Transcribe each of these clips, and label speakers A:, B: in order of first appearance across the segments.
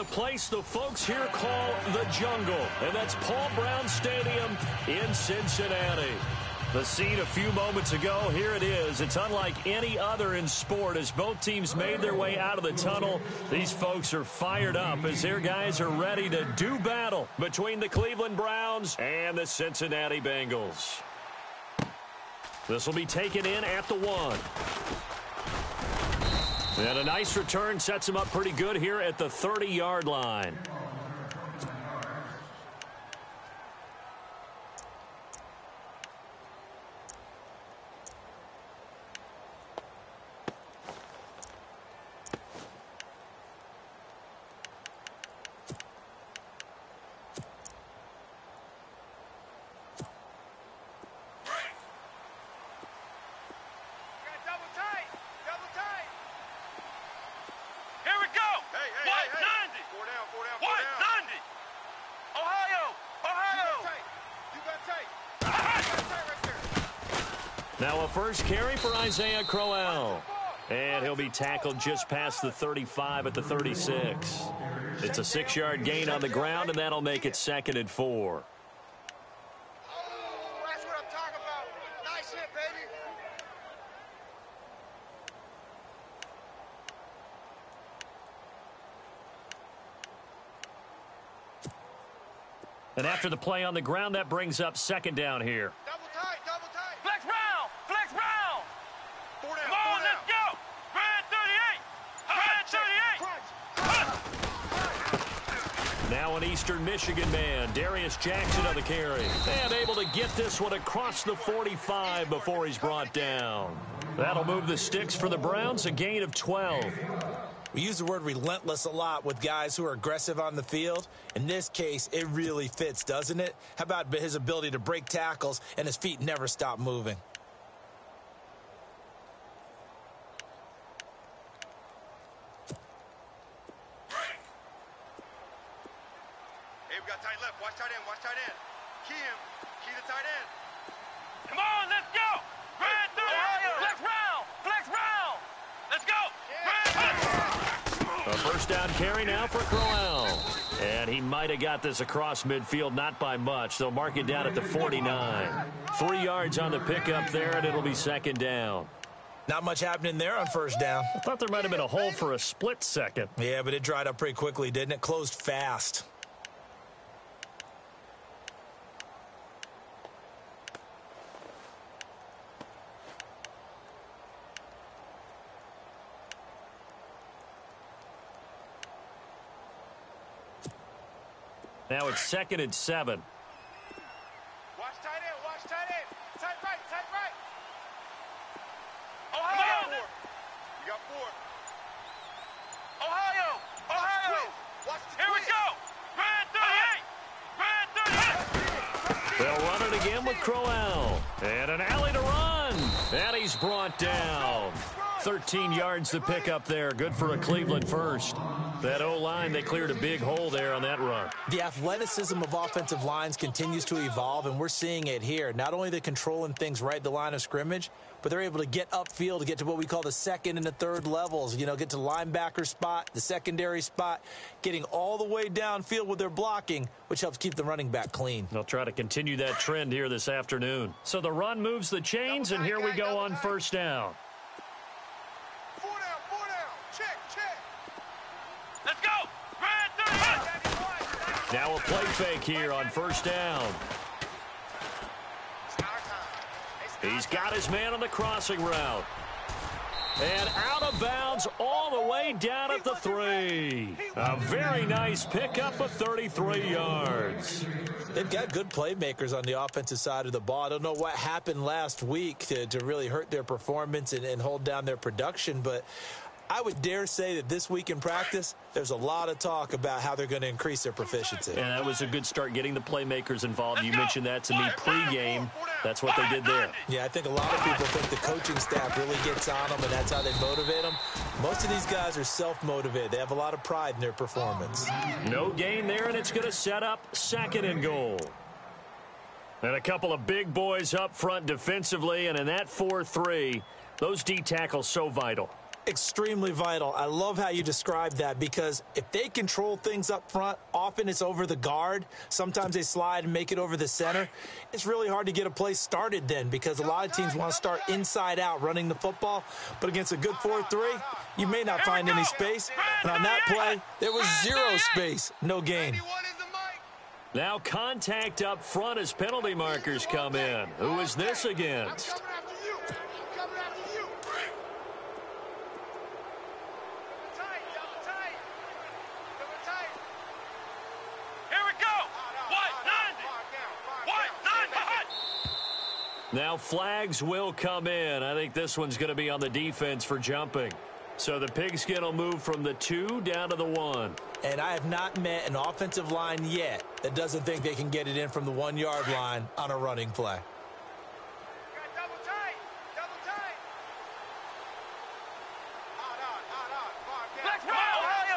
A: place the folks here call the Jungle, and that's Paul Brown Stadium in Cincinnati. The scene a few moments ago, here it is. It's unlike any other in sport as both teams made their way out of the tunnel. These folks are fired up as their guys are ready to do battle between the Cleveland Browns and the Cincinnati Bengals. This will be taken in at the 1. And a nice return sets him up pretty good here at the 30-yard line. Now a first carry for Isaiah Crowell. And he'll be tackled just past the 35 at the 36. It's a 6-yard gain on the ground, and that'll make it 2nd and 4.
B: That's what I'm talking about. Nice hit, baby.
A: And after the play on the ground, that brings up 2nd down here.
B: Double tight, double tight.
C: Flex round, flex round.
B: 4 down,
C: Come on, let's go. Red 38. Red 38.
A: Now an Eastern Michigan man, Darius Jackson on the carry. And able to get this one across the 45 before he's brought down. That'll move the sticks for the Browns, a gain of 12.
D: We use the word relentless a lot with guys who are aggressive on the field. In this case, it really fits, doesn't it? How about his ability to break tackles and his feet never stop moving?
B: Hey, we got tight left. Watch tight end, watch tight end. Key him. Key the tight end.
C: Come on, let's go. Red 38. Flex round, flex round. Let's go.
A: A first down carry now for Crowell. And he might have got this across midfield, not by much. They'll mark it down at the 49. 3 yards on the pickup there, and it'll be 2nd down.
D: Not much happening there on first down.
A: I thought there might have been a hole for a split second.
D: Yeah, but it dried up pretty quickly, didn't it? Closed fast.
A: Now it's 2nd and 7.
B: Watch tight end, watch tight end. Tight right, tight right.
C: Ohio.
B: We got 4.
C: Ohio. Ohio.
B: Watch the
C: Here we
B: twist.
C: go. Red 38. Red 38.
A: They'll run it again with Crowell. And an alley to run. And he's brought down. 13 yards to pick up there. Good for a Cleveland first. That O-line, they cleared a big hole there on that run.
D: The athleticism of offensive lines continues to evolve, and we're seeing it here. Not only they're controlling things right at the line of scrimmage, but they're able to get upfield to get to what we call the 2nd and the 3rd levels. You know, get to the linebacker spot, the secondary spot, getting all the way downfield with their blocking, which helps keep the running back clean.
A: They'll try to continue that trend here this afternoon. So the run moves the chains, and here we go on first down.
B: 4 down, 4 down. Check, check.
C: Let's go. Red 38.
A: Now a play fake here on first down.
B: It's our time.
A: He's got his man on the crossing route. And out of bounds all the way down at the 3. A very nice pickup of 33 yards.
D: They've got good playmakers on the offensive side of the ball. I don't know what happened last week to really hurt their performance and hold down their production, but I would dare say that this week in practice, there's a lot of talk about how they're going to increase their proficiency.
A: And that was a good start getting the playmakers involved. You mentioned that to me pregame. That's what they did there.
D: Yeah, I think a lot of people think the coaching staff really gets on them, and that's how they motivate them. Most of these guys are self-motivated. They have a lot of pride in their performance.
A: No gain there, and it's going to set up 2nd and goal. And a couple of big boys up front defensively, and in that 4-3, those D tackles so vital.
D: Extremely vital. I love how you described that because if they control things up front, often it's over the guard. Sometimes they slide and make it over the center. It's really hard to get a play started then because a lot of teams want to start inside out running the football. But against a good 4-3, you may not find any space. And on that play, there was zero space. No gain.
A: Now contact up front as penalty markers come in. Who is this against? Now flags will come in. I think this one's going to be on the defense for jumping. So the pigskin will move from the 2 down to the 1.
D: And I have not met an offensive line yet that doesn't think they can get it in from the 1-yard line on a running play.
B: Double tight. Double tight.
C: Flex route. Ohio.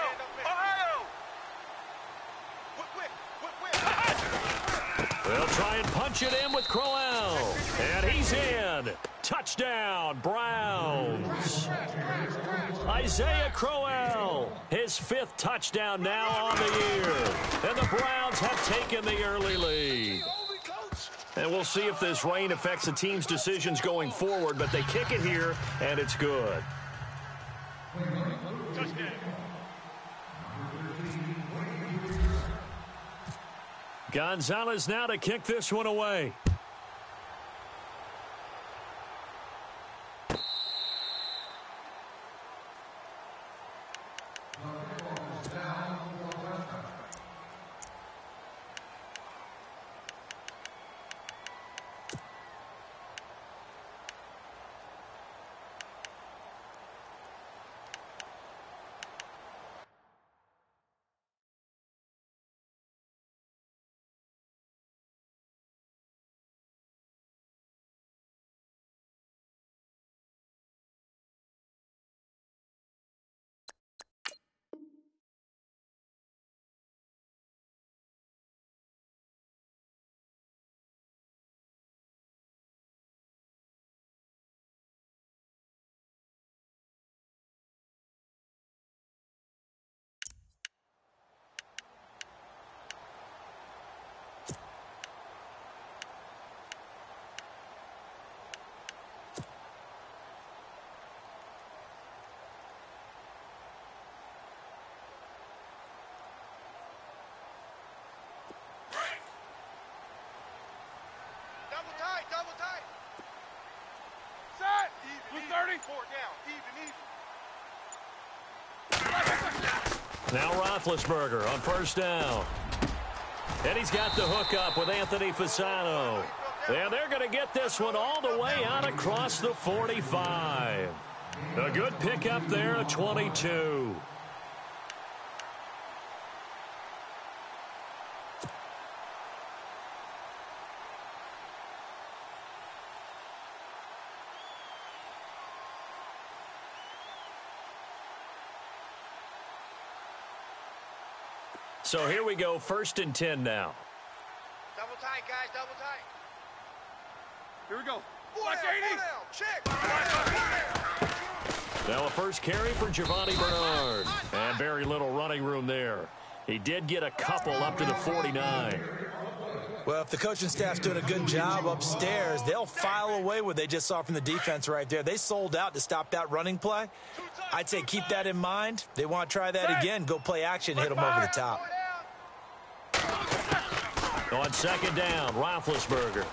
A: They'll try and punch it in with Crowell. And he's in. Touchdown, Browns. Isaiah Crowell, his 5th touchdown now on the year. And the Browns have taken the early lead. And we'll see if this rain affects the team's decisions going forward, but they kick it here, and it's good. Gonzalez now to kick this one away.
B: Double tight. Set.
C: Blue 30.
B: 4 down. Even.
A: Now Roethlisberger on first down. And he's got the hook up with Anthony Fasano. And they're going to get this one all the way out across the 45. A good pickup there at 22. So here we go, 1st and 10 now.
B: Double tight, guys. Double tight.
C: Here we go.
B: Watch 80. Check.
A: Now a first carry for Giovanni Bernard. And very little running room there. He did get a couple up to the 49.
D: Well, if the coaching staff's doing a good job upstairs, they'll file away what they just saw from the defense right there. They sold out to stop that running play. I'd say keep that in mind. They want to try that again. Go play action, hit them over the top.
A: On 2nd down, Roethlisberger.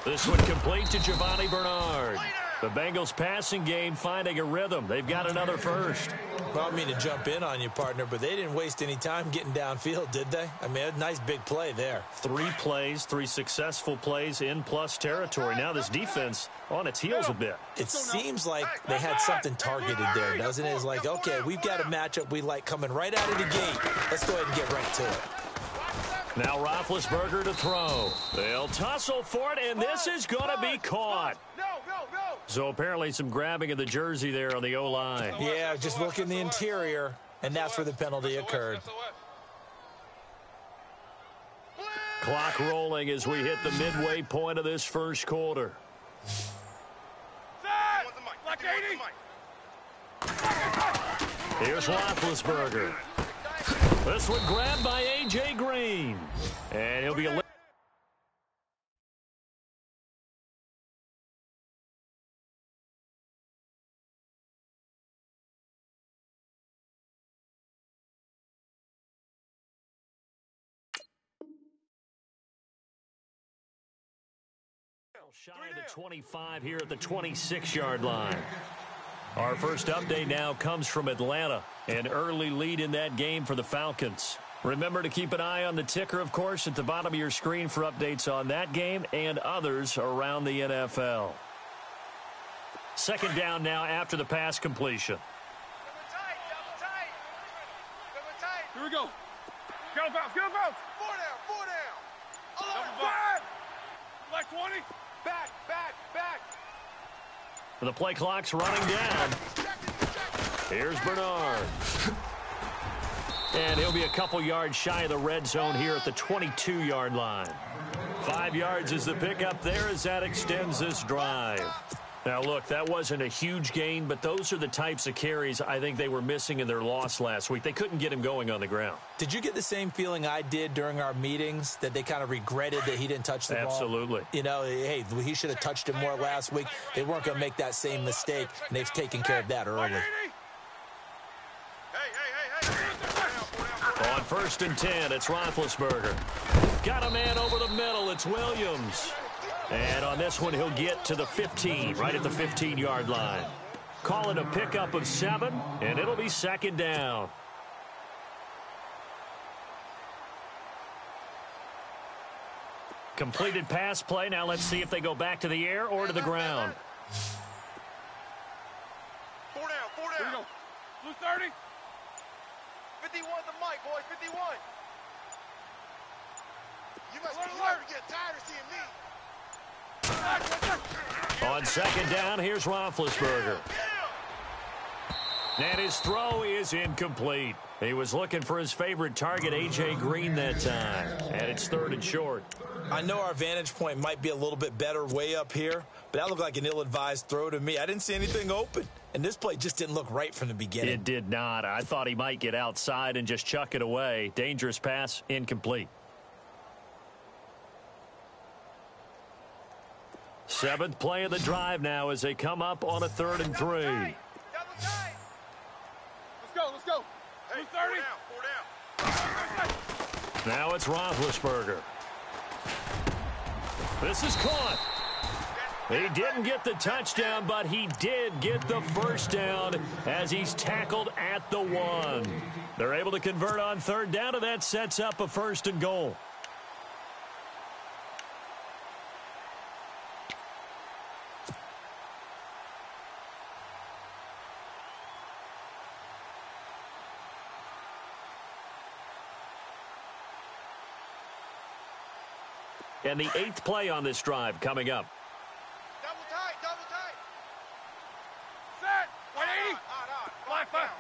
A: This one complete to Giovanni Bernard. The Bengals passing game finding a rhythm. They've got another first.
D: Well, I mean to jump in on you, partner, but they didn't waste any time getting downfield, did they? I mean, a nice big play there.
A: 3 plays, 3 successful plays in plus territory. Now this defense on its heels a bit.
D: It seems like they had something targeted there, doesn't it? It's like, okay, we've got a matchup we like coming right out of the gate. Let's go ahead and get right to it.
A: Now Roethlisberger to throw. They'll tussle for it, and this is going to be caught. So apparently some grabbing of the jersey there on the O-line.
D: Yeah, just look in the interior, and that's where the penalty occurred.
A: Clock rolling as we hit the midway point of this first quarter.
C: Flex
A: Here's Roethlisberger. This one grabbed by A.J. Green. And he'll be a shy of the 25 here at the 26-yard line. Our first update now comes from Atlanta. An early lead in that game for the Falcons. Remember to keep an eye on the ticker, of course, at the bottom of your screen for updates on that game and others around the NFL. Second down now after the pass completion.
C: Here we go. Get up out.
B: Four down.
C: Double back. Like 20.
B: Back.
A: The play clock's running down. Here's Bernard. And he'll be a couple yards shy of the red zone here at the 22-yard line. 5 yards is the pickup there as that extends this drive. Now, look, that wasn't a huge gain, but those are the types of carries I think they were missing in their loss last week. They couldn't get him going on the ground.
D: Did you get the same feeling I did during our meetings, that they kind of regretted that he didn't touch the ball?
A: Absolutely.
D: You know, hey, he should have touched it more last week. They weren't going to make that same mistake, and they've taken care of that early.
B: Hey.
A: On 1st and 10, it's Roethlisberger. Got a man over the middle. It's Williams. And on this one, he'll get to the 15, right at the 15-yard line. Call it a pickup of 7, and it'll be second down. Completed pass play. Now let's see if they go back to the air or to the ground.
B: Four down.
C: Here we go. Blue 30.
B: 51 the mic, boys. 51. You must be hurt to get tired of seeing me.
A: On second down, here's Roethlisberger. And his throw is incomplete. He was looking for his favorite target, A.J. Green, that time. And it's 3rd and short.
D: I know our vantage point might be a little bit better way up here, but that looked like an ill-advised throw to me. I didn't see anything open, and this play just didn't look right from the beginning.
A: It did not. I thought he might get outside and just chuck it away. Dangerous pass, incomplete. 7th play of the drive now as they come up on a 3rd and 3.
C: Let's go.
B: Hey,
C: Blue 30.
B: four down.
A: Now it's Roethlisberger. This is caught. He didn't get the touchdown, but he did get the first down as he's tackled at the 1. They're able to convert on 3rd down, and that sets up a 1st and goal. And the 8th play on this drive coming up.
B: Double tight.
C: Set. 180.
B: Five down.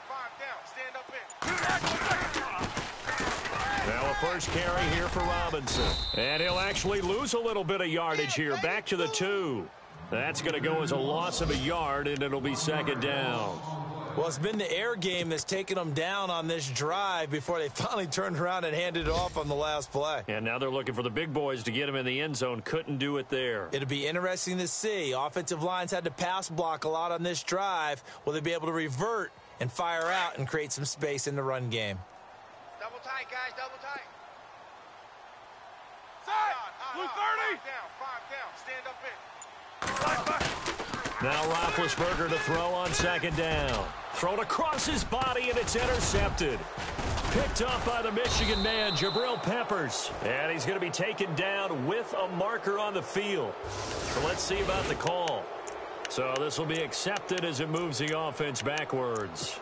B: Stand up in.
A: Now a first carry here for Robinson. And he'll actually lose a little bit of yardage here. Back to the 2. That's going to go as a loss of a yard, and it'll be second down.
D: Well, it's been the air game that's taken them down on this drive before they finally turned around and handed it off on the last play.
A: And now they're looking for the big boys to get him in the end zone. Couldn't do it there.
D: It'll be interesting to see. Offensive lines had to pass block a lot on this drive. Will they be able to revert and fire out and create some space in the run game?
B: Double tight, guys. Double tight.
C: Set. Blue 30.
B: Five down. Stand up in.
A: Now Roethlisberger to throw on second down. Thrown across his body, and it's intercepted. Picked up by the Michigan man, Jabril Peppers. And he's going to be taken down with a marker on the field. So let's see about the call. So this will be accepted as it moves the offense backwards.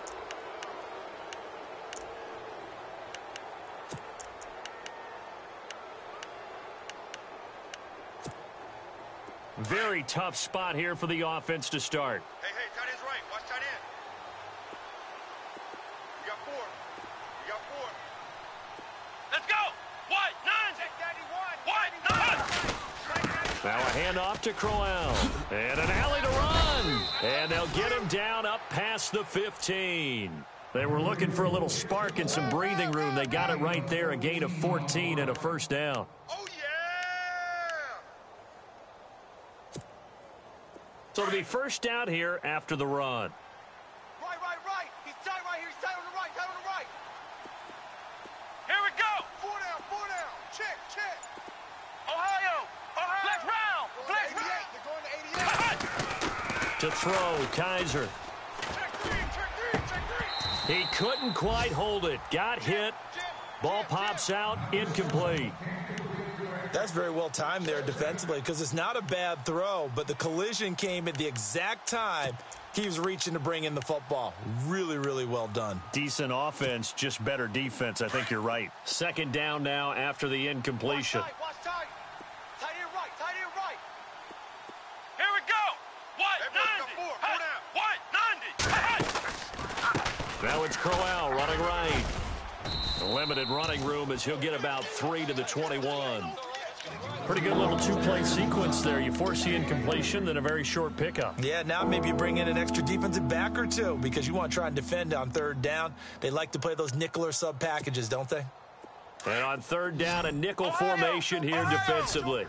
A: Very tough spot here for the offense to start.
B: Hey, tight end's right. Watch tight end. You got 4.
C: Let's go. What? 9.
B: Check 91.
C: What? 9.
A: Now a handoff to Crowell. And an alley to run. And they'll get him down up past the 15. They were looking for a little spark and some breathing room. They got it right there, a gain of 14 and a first down.
B: Oh, yeah!
A: So it'll be first down here after the run.
B: Right. He's tight right here. He's tight on the right.
C: Here we go.
B: Four down. Check.
C: Ohio. Flex round. Flex
B: 88.
C: round.
B: They're going to 88.
A: To throw, Kaiser.
B: Check three.
A: He couldn't quite hold it. Got hit. Ball pops out, incomplete.
D: That's very well timed there defensively because it's not a bad throw, but the collision came at the exact time he was reaching to bring in the football. Really, really well done.
A: Decent offense, just better defense. I think you're right. Second down now after the incompletion.
B: Watch tight. Tight end right.
C: Here we go. White,
B: Hey, boys,
C: 90.
B: got four down.
C: White, 90.
A: Now it's Crowell running right. Limited running room as he'll get about 3 to the 21. Pretty good little two-play sequence there. You force the incompletion, then a very short pickup.
D: Yeah, now maybe you bring in an extra defensive back or two because you want to try and defend on third down. They like to play those nickel or sub packages, don't they?
A: And on third down, a nickel formation here defensively.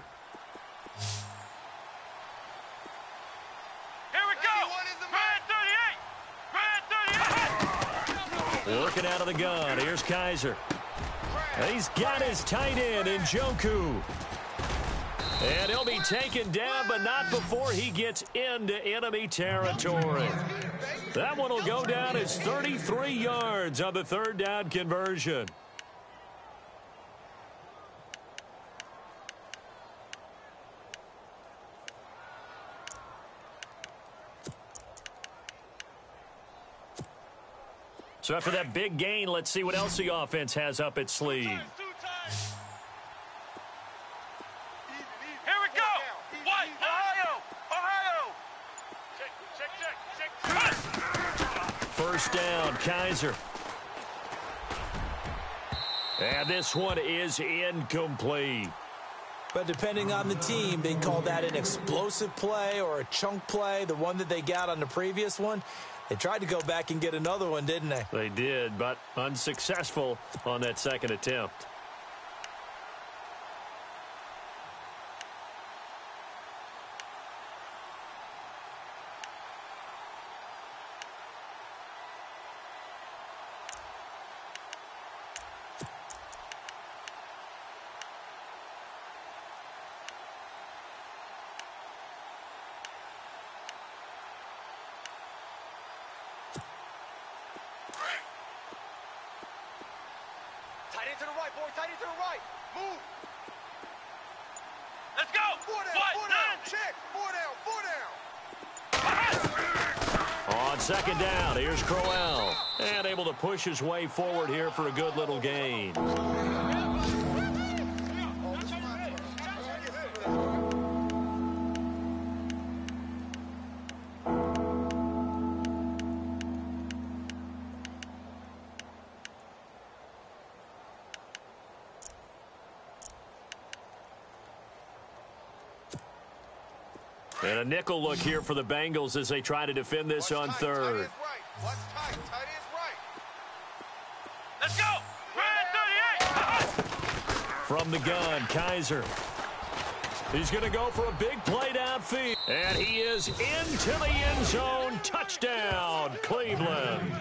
C: Here we go. Grand 38.
A: Working out of the gun. Here's Kaiser. He's got his tight end in Njoku. And he'll be taken down, but not before he gets into enemy territory. That one will go down as 33 yards on the third down conversion. So after that big gain, let's see what else the offense has up its sleeve.
C: Here we go. White, Ohio. Check.
A: First down, Kaiser. And this one is incomplete.
D: But depending on the team, they call that an explosive play or a chunk play. The one that they got on the previous one, they tried to go back and get another one, didn't they?
A: They did, but unsuccessful on that second attempt.
B: Tight end to the right, boy. Tight end to the right. Move.
C: Let's go.
B: Four down.
C: White, 90.
B: Check. Four down.
A: On second down, here's Crowell. And able to push his way forward here for a good little gain. And a nickel look here for the Bengals as they try to defend this on third.
B: Watch tight. Tight end's right.
C: Let's go. Grand 38.
A: From the gun, Kaiser. He's going to go for a big play downfield. And he is into the end zone. Touchdown, Cleveland.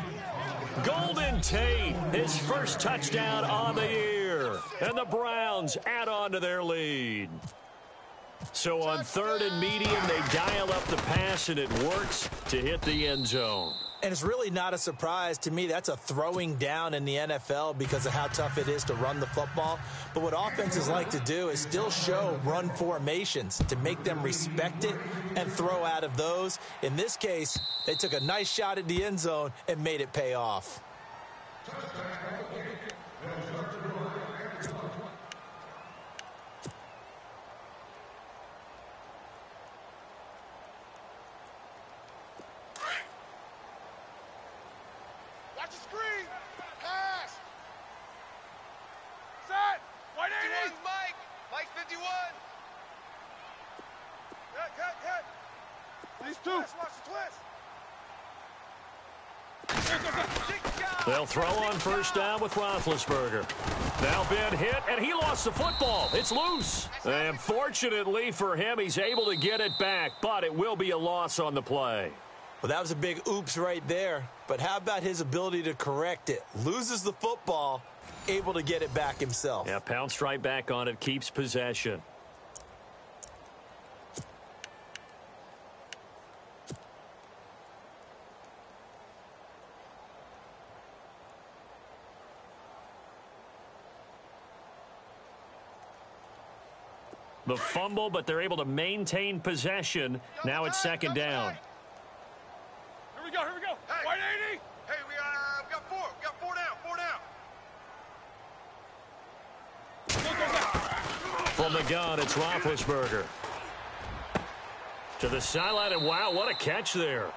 A: Golden Tate, his first touchdown on the year. And the Browns add on to their lead. So on third and medium, they dial up the pass, and it works to hit the end zone.
D: And it's really not a surprise to me. That's a throwing down in the NFL because of how tough it is to run the football. But what offenses like to do is still show run formations to make them respect it and throw out of those. In this case, they took a nice shot at the end zone and made it pay off.
B: Watch the screen. Pass. Set. 180. Mike. Mike's 51. Cut. These two. Watch the twist.
A: They'll throw on first down with Roethlisberger. Now Ben hit, and he lost the football. It's loose. And fortunately for him, he's able to get it back, but it will be a loss on the play.
D: Well, that was a big oops right there. But how about his ability to correct it? Loses the football, able to get it back himself.
A: Yeah, pounced right back on it, keeps possession. The fumble, but they're able to maintain possession. Now it's second down.
C: Here we go.
B: Hey.
C: 180.
B: Hey, we got four. We got four down.
A: From the gun, it's Roethlisberger. To the sideline, and wow, what a catch there.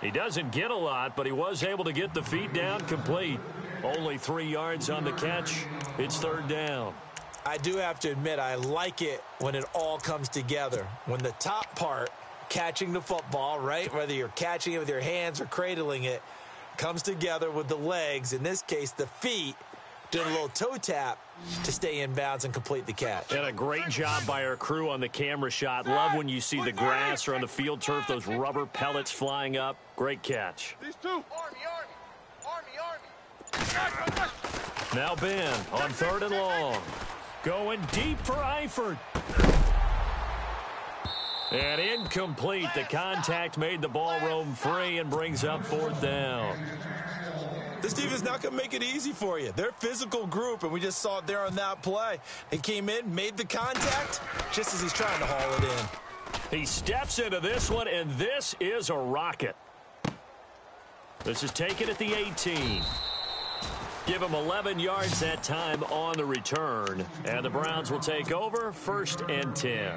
A: He doesn't get a lot, but he was able to get the feet down complete. Only 3 yards on the catch. It's third down.
D: I do have to admit, I like it when it all comes together. When the top part, catching the football, right, whether you're catching it with your hands or cradling it, comes together with the legs, in this case the feet, doing a little toe tap to stay in bounds and complete the catch.
A: And a great job by our crew on the camera shot. Love when you see the grass or on the field turf, those rubber pellets flying up. Great catch.
B: These two. Army.
A: Now Ben on third and long. Going deep for Eifert. And incomplete. The contact made the ball roam free and brings up fourth down.
D: This team is not going to make it easy for you. They're a physical group, and we just saw it there on that play. He came in, made the contact, just as he's trying to haul it in.
A: He steps into this one, and this is a rocket. This is taken at the 18. Give him 11 yards that time on the return. And the Browns will take over, 1st and 10.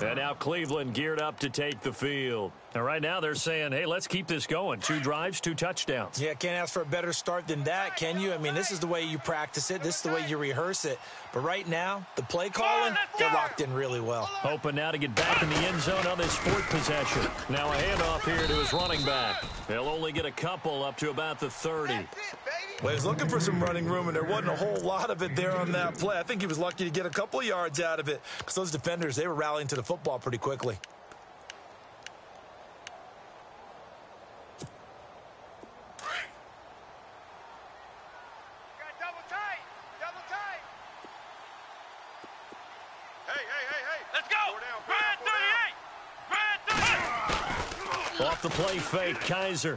A: And now Cleveland geared up to take the field. And right now they're saying, hey, let's keep this going. 2 drives, 2 touchdowns.
D: Yeah, can't ask for a better start than that, can you? I mean, this is the way you practice it. This is the way you rehearse it. But right now, the play calling, they're locked in really well.
A: Hoping now to get back in the end zone on this 4th possession. Now a handoff here to his running back. They'll only get a couple up to about the 30.
D: Well, he was looking for some running room, and there wasn't a whole lot of it there on that play. I think he was lucky to get a couple of yards out of it because those defenders, they were rallying to the football pretty quickly.
B: Double tight. Hey.
C: Let's go. Red 38.
A: Off the play fake, Kaiser.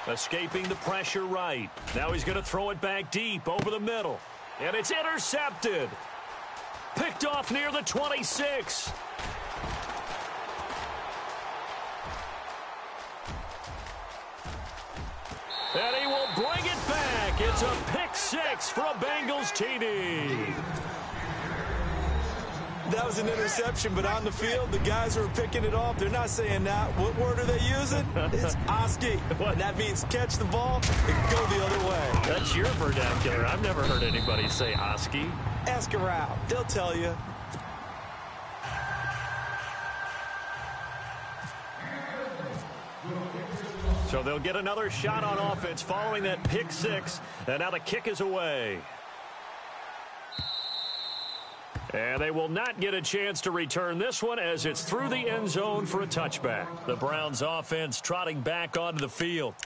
A: Escaping the pressure right. Now he's going to throw it back deep over the middle. And it's intercepted. Picked off near the 26. And he will bring it back. It's a pick 6 for a Bengals TD.
D: That was an interception, but on the field, the guys who are picking it off, they're not saying that. What word are they using? It's Oski. And that means catch the ball and go the other way.
A: That's your vernacular. I've never heard anybody say Oski.
D: Ask around. They'll tell you.
A: So they'll get another shot on offense following that pick 6. And now the kick is away. And they will not get a chance to return this one as it's through the end zone for a touchback. The Browns offense trotting back onto the field.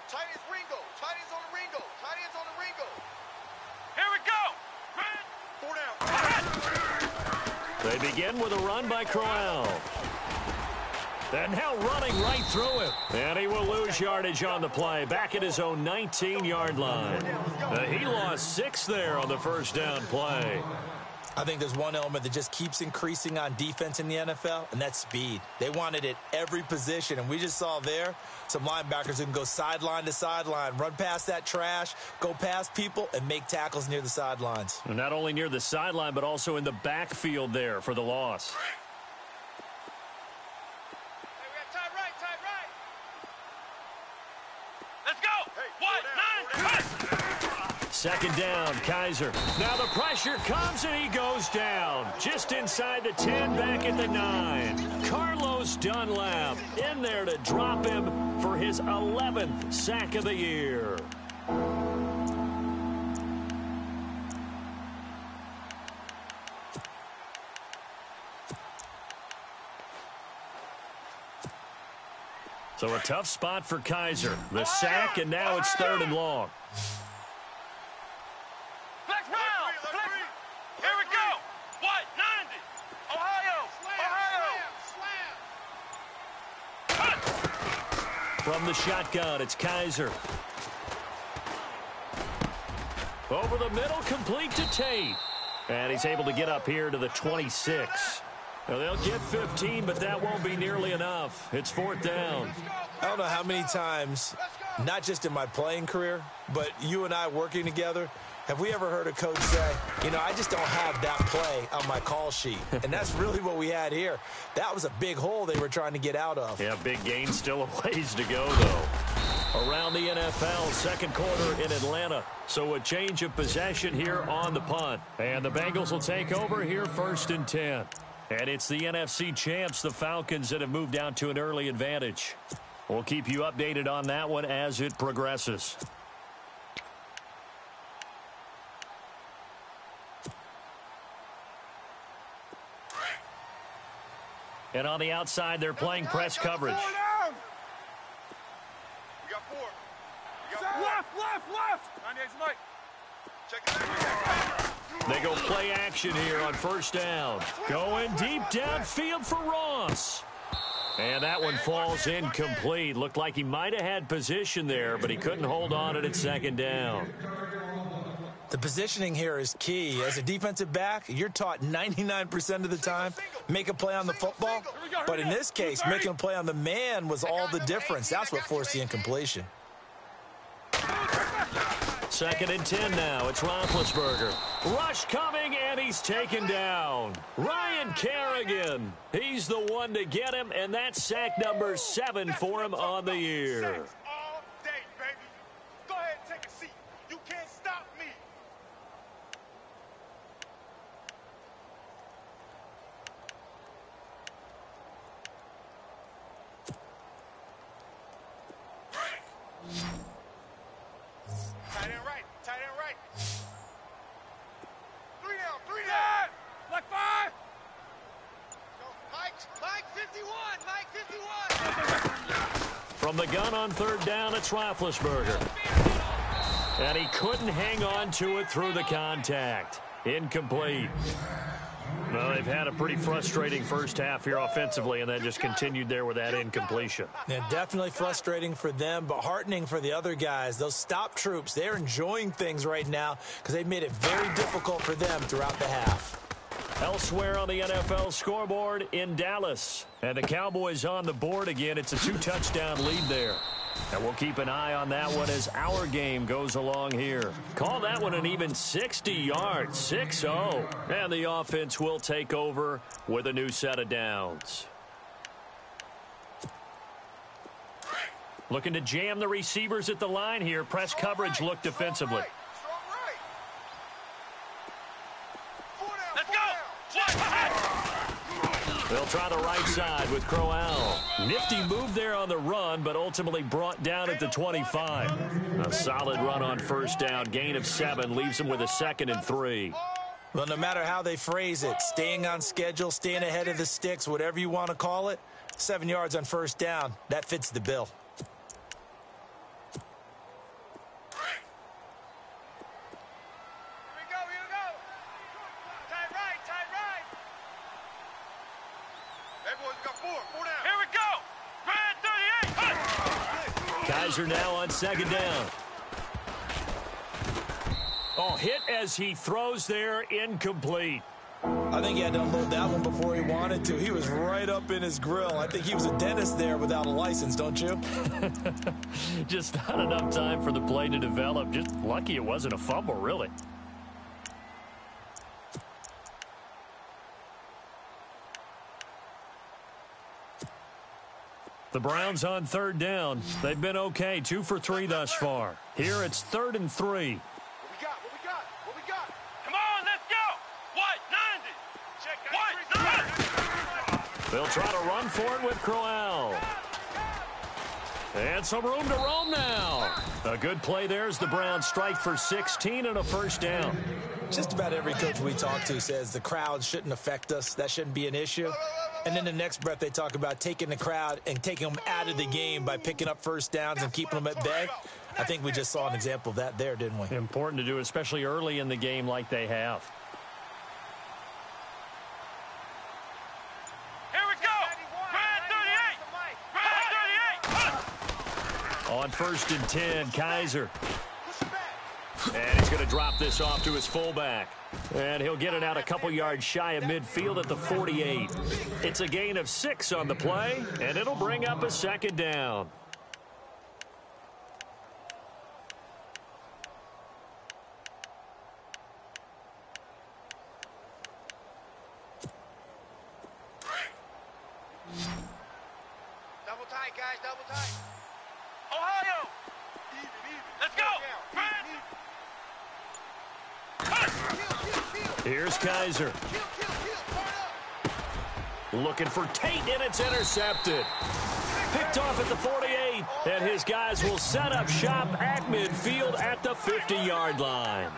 B: Tight ends Ringo. Tight ends on the Ringo. Tight ends on the Ringo.
C: Here we go.
B: 4 down.
A: They begin with a run by Crowell. And now running right through it. And he will lose yardage on the play. Back at his own 19-yard line. He lost 6 there on the first down play.
D: I think there's one element that just keeps increasing on defense in the NFL, and that's speed. They want it at every position, and we just saw there some linebackers who can go sideline to sideline, run past that trash, go past people, and make tackles near the sidelines.
A: And not only near the sideline, but also in the backfield there for the loss.
C: Let's go.
A: Second down, Kaiser. Now the pressure comes and he goes down. Just inside the 10, back at the 9. Carlos Dunlap in there to drop him for his 11th sack of the year. So a tough spot for Kaiser. The sack, and now it's 3rd and long.
C: Flex round. Flex. Here we go. What? 90. Ohio.
A: From the shotgun, it's Kaiser. Over the middle, complete to Tate. And he's able to get up here to the 26. Now they'll get 15, but that won't be nearly enough. It's 4th down.
D: I don't know how many times, not just in my playing career, but you and I working together, have we ever heard a coach say, you know, I just don't have that play on my call sheet. And that's really what we had here. That was a big hole they were trying to get out of.
A: Yeah, big gain, still a ways to go, though. Around the NFL, second quarter in Atlanta. So a change of possession here on the punt. And the Bengals will take over here 1st and 10. And it's the NFC champs, the Falcons, that have moved down to an early advantage. We'll keep you updated on that one as it progresses. And on the outside, they're playing press coverage.
B: We got 4. We got 4.
C: Left. 98's Mike.
B: Check it out.
A: They go play action here on 1st down. Going deep downfield for Ross. And that one falls incomplete. Looked like he might have had position there, but he couldn't hold on to it at 2nd down.
D: The positioning here is key. As a defensive back, you're taught 99% of the time, make a play on the football. But in this case, making a play on the man was all the difference. That's what forced the incompletion.
A: 2nd and 10 now. It's Roethlisberger. Rush coming, and he's taken down. Ryan Kerrigan. He's the one to get him, and that's sack number 7 for him on the year.
B: All day, baby. Go ahead and take a seat. You can't stop me. Tight end right. 3 down.
C: Like 5.
B: Mike 51.
A: From the gun on 3rd down, it's Roethlisberger. And he couldn't hang on to it through the contact. Incomplete. Well, they've had a pretty frustrating first half here offensively, and then just continued there with that incompletion.
D: Yeah, definitely frustrating for them, but heartening for the other guys. Those stop troops, they're enjoying things right now because they've made it very difficult for them throughout the half.
A: Elsewhere on the NFL scoreboard in Dallas. And the Cowboys on the board again. It's a 2-touchdown lead there. And we'll keep an eye on that one as our game goes along here. Call that one an even 60 yards, 6-0. And the offense will take over with a new set of downs. Looking to jam the receivers at the line here. Press coverage look defensively.
C: Let's go.
A: They'll try the right side with Crowell. Nifty move there on the run, but ultimately brought down at the 25. A solid run on 1st down. Gain of 7 leaves them with a 2nd and 3.
D: Well, no matter how they phrase it, staying on schedule, staying ahead of the sticks, whatever you want to call it, 7 yards on 1st down, that fits the bill.
A: Kaiser now on 2nd down. Oh, hit as he throws there, incomplete.
D: I think he had to unload that one before he wanted to. He was right up in his grill. I think he was a dentist there without a license, don't you?
A: Just not enough time for the play to develop. Just lucky it wasn't a fumble, really. The Browns on 3rd down. They've been okay, 2 for 3 thus far. Here it's 3rd and 3.
B: What we got?
A: They'll try to run for it with Crowell. And some room to roam now. A good play there as the Browns strike for 16 and a first down.
D: Just about every coach we talk to says the crowd shouldn't affect us. That shouldn't be an issue. And then the next breath they talk about taking the crowd and taking them out of the game by picking up first downs and keeping them at bay. I think we just saw an example of that there, didn't we?
A: Important to do, especially early in the game like they have.
C: Here we go. Brad 38.
A: On 1st and 10, Kaiser. And he's going to drop this off to his fullback. And he'll get it out a couple yards shy of midfield at the 48. It's a gain of 6 on the play, and it'll bring up a second down.
B: Double tight, guys, double tight.
C: Ohio. Let's go.
A: Here's Kaiser. Looking for Tate, and it's intercepted. Picked off at the 48, and his guys will set up shop at midfield at the 50-yard line.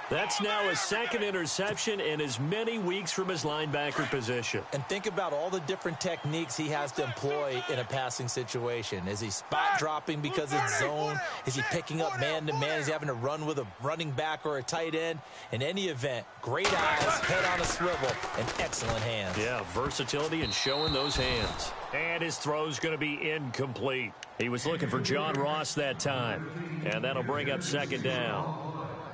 A: That's now his second interception in as many weeks from his linebacker position.
D: And think about all the different techniques he has to employ in a passing situation. Is he spot dropping because it's zone? Is he picking up man-to-man? Is he having to run with a running back or a tight end? In any event, great eyes, head on a swivel, and excellent hands.
A: Yeah, versatility and showing those hands. And his throw's going to be incomplete. He was looking for John Ross that time. And that'll bring up second down.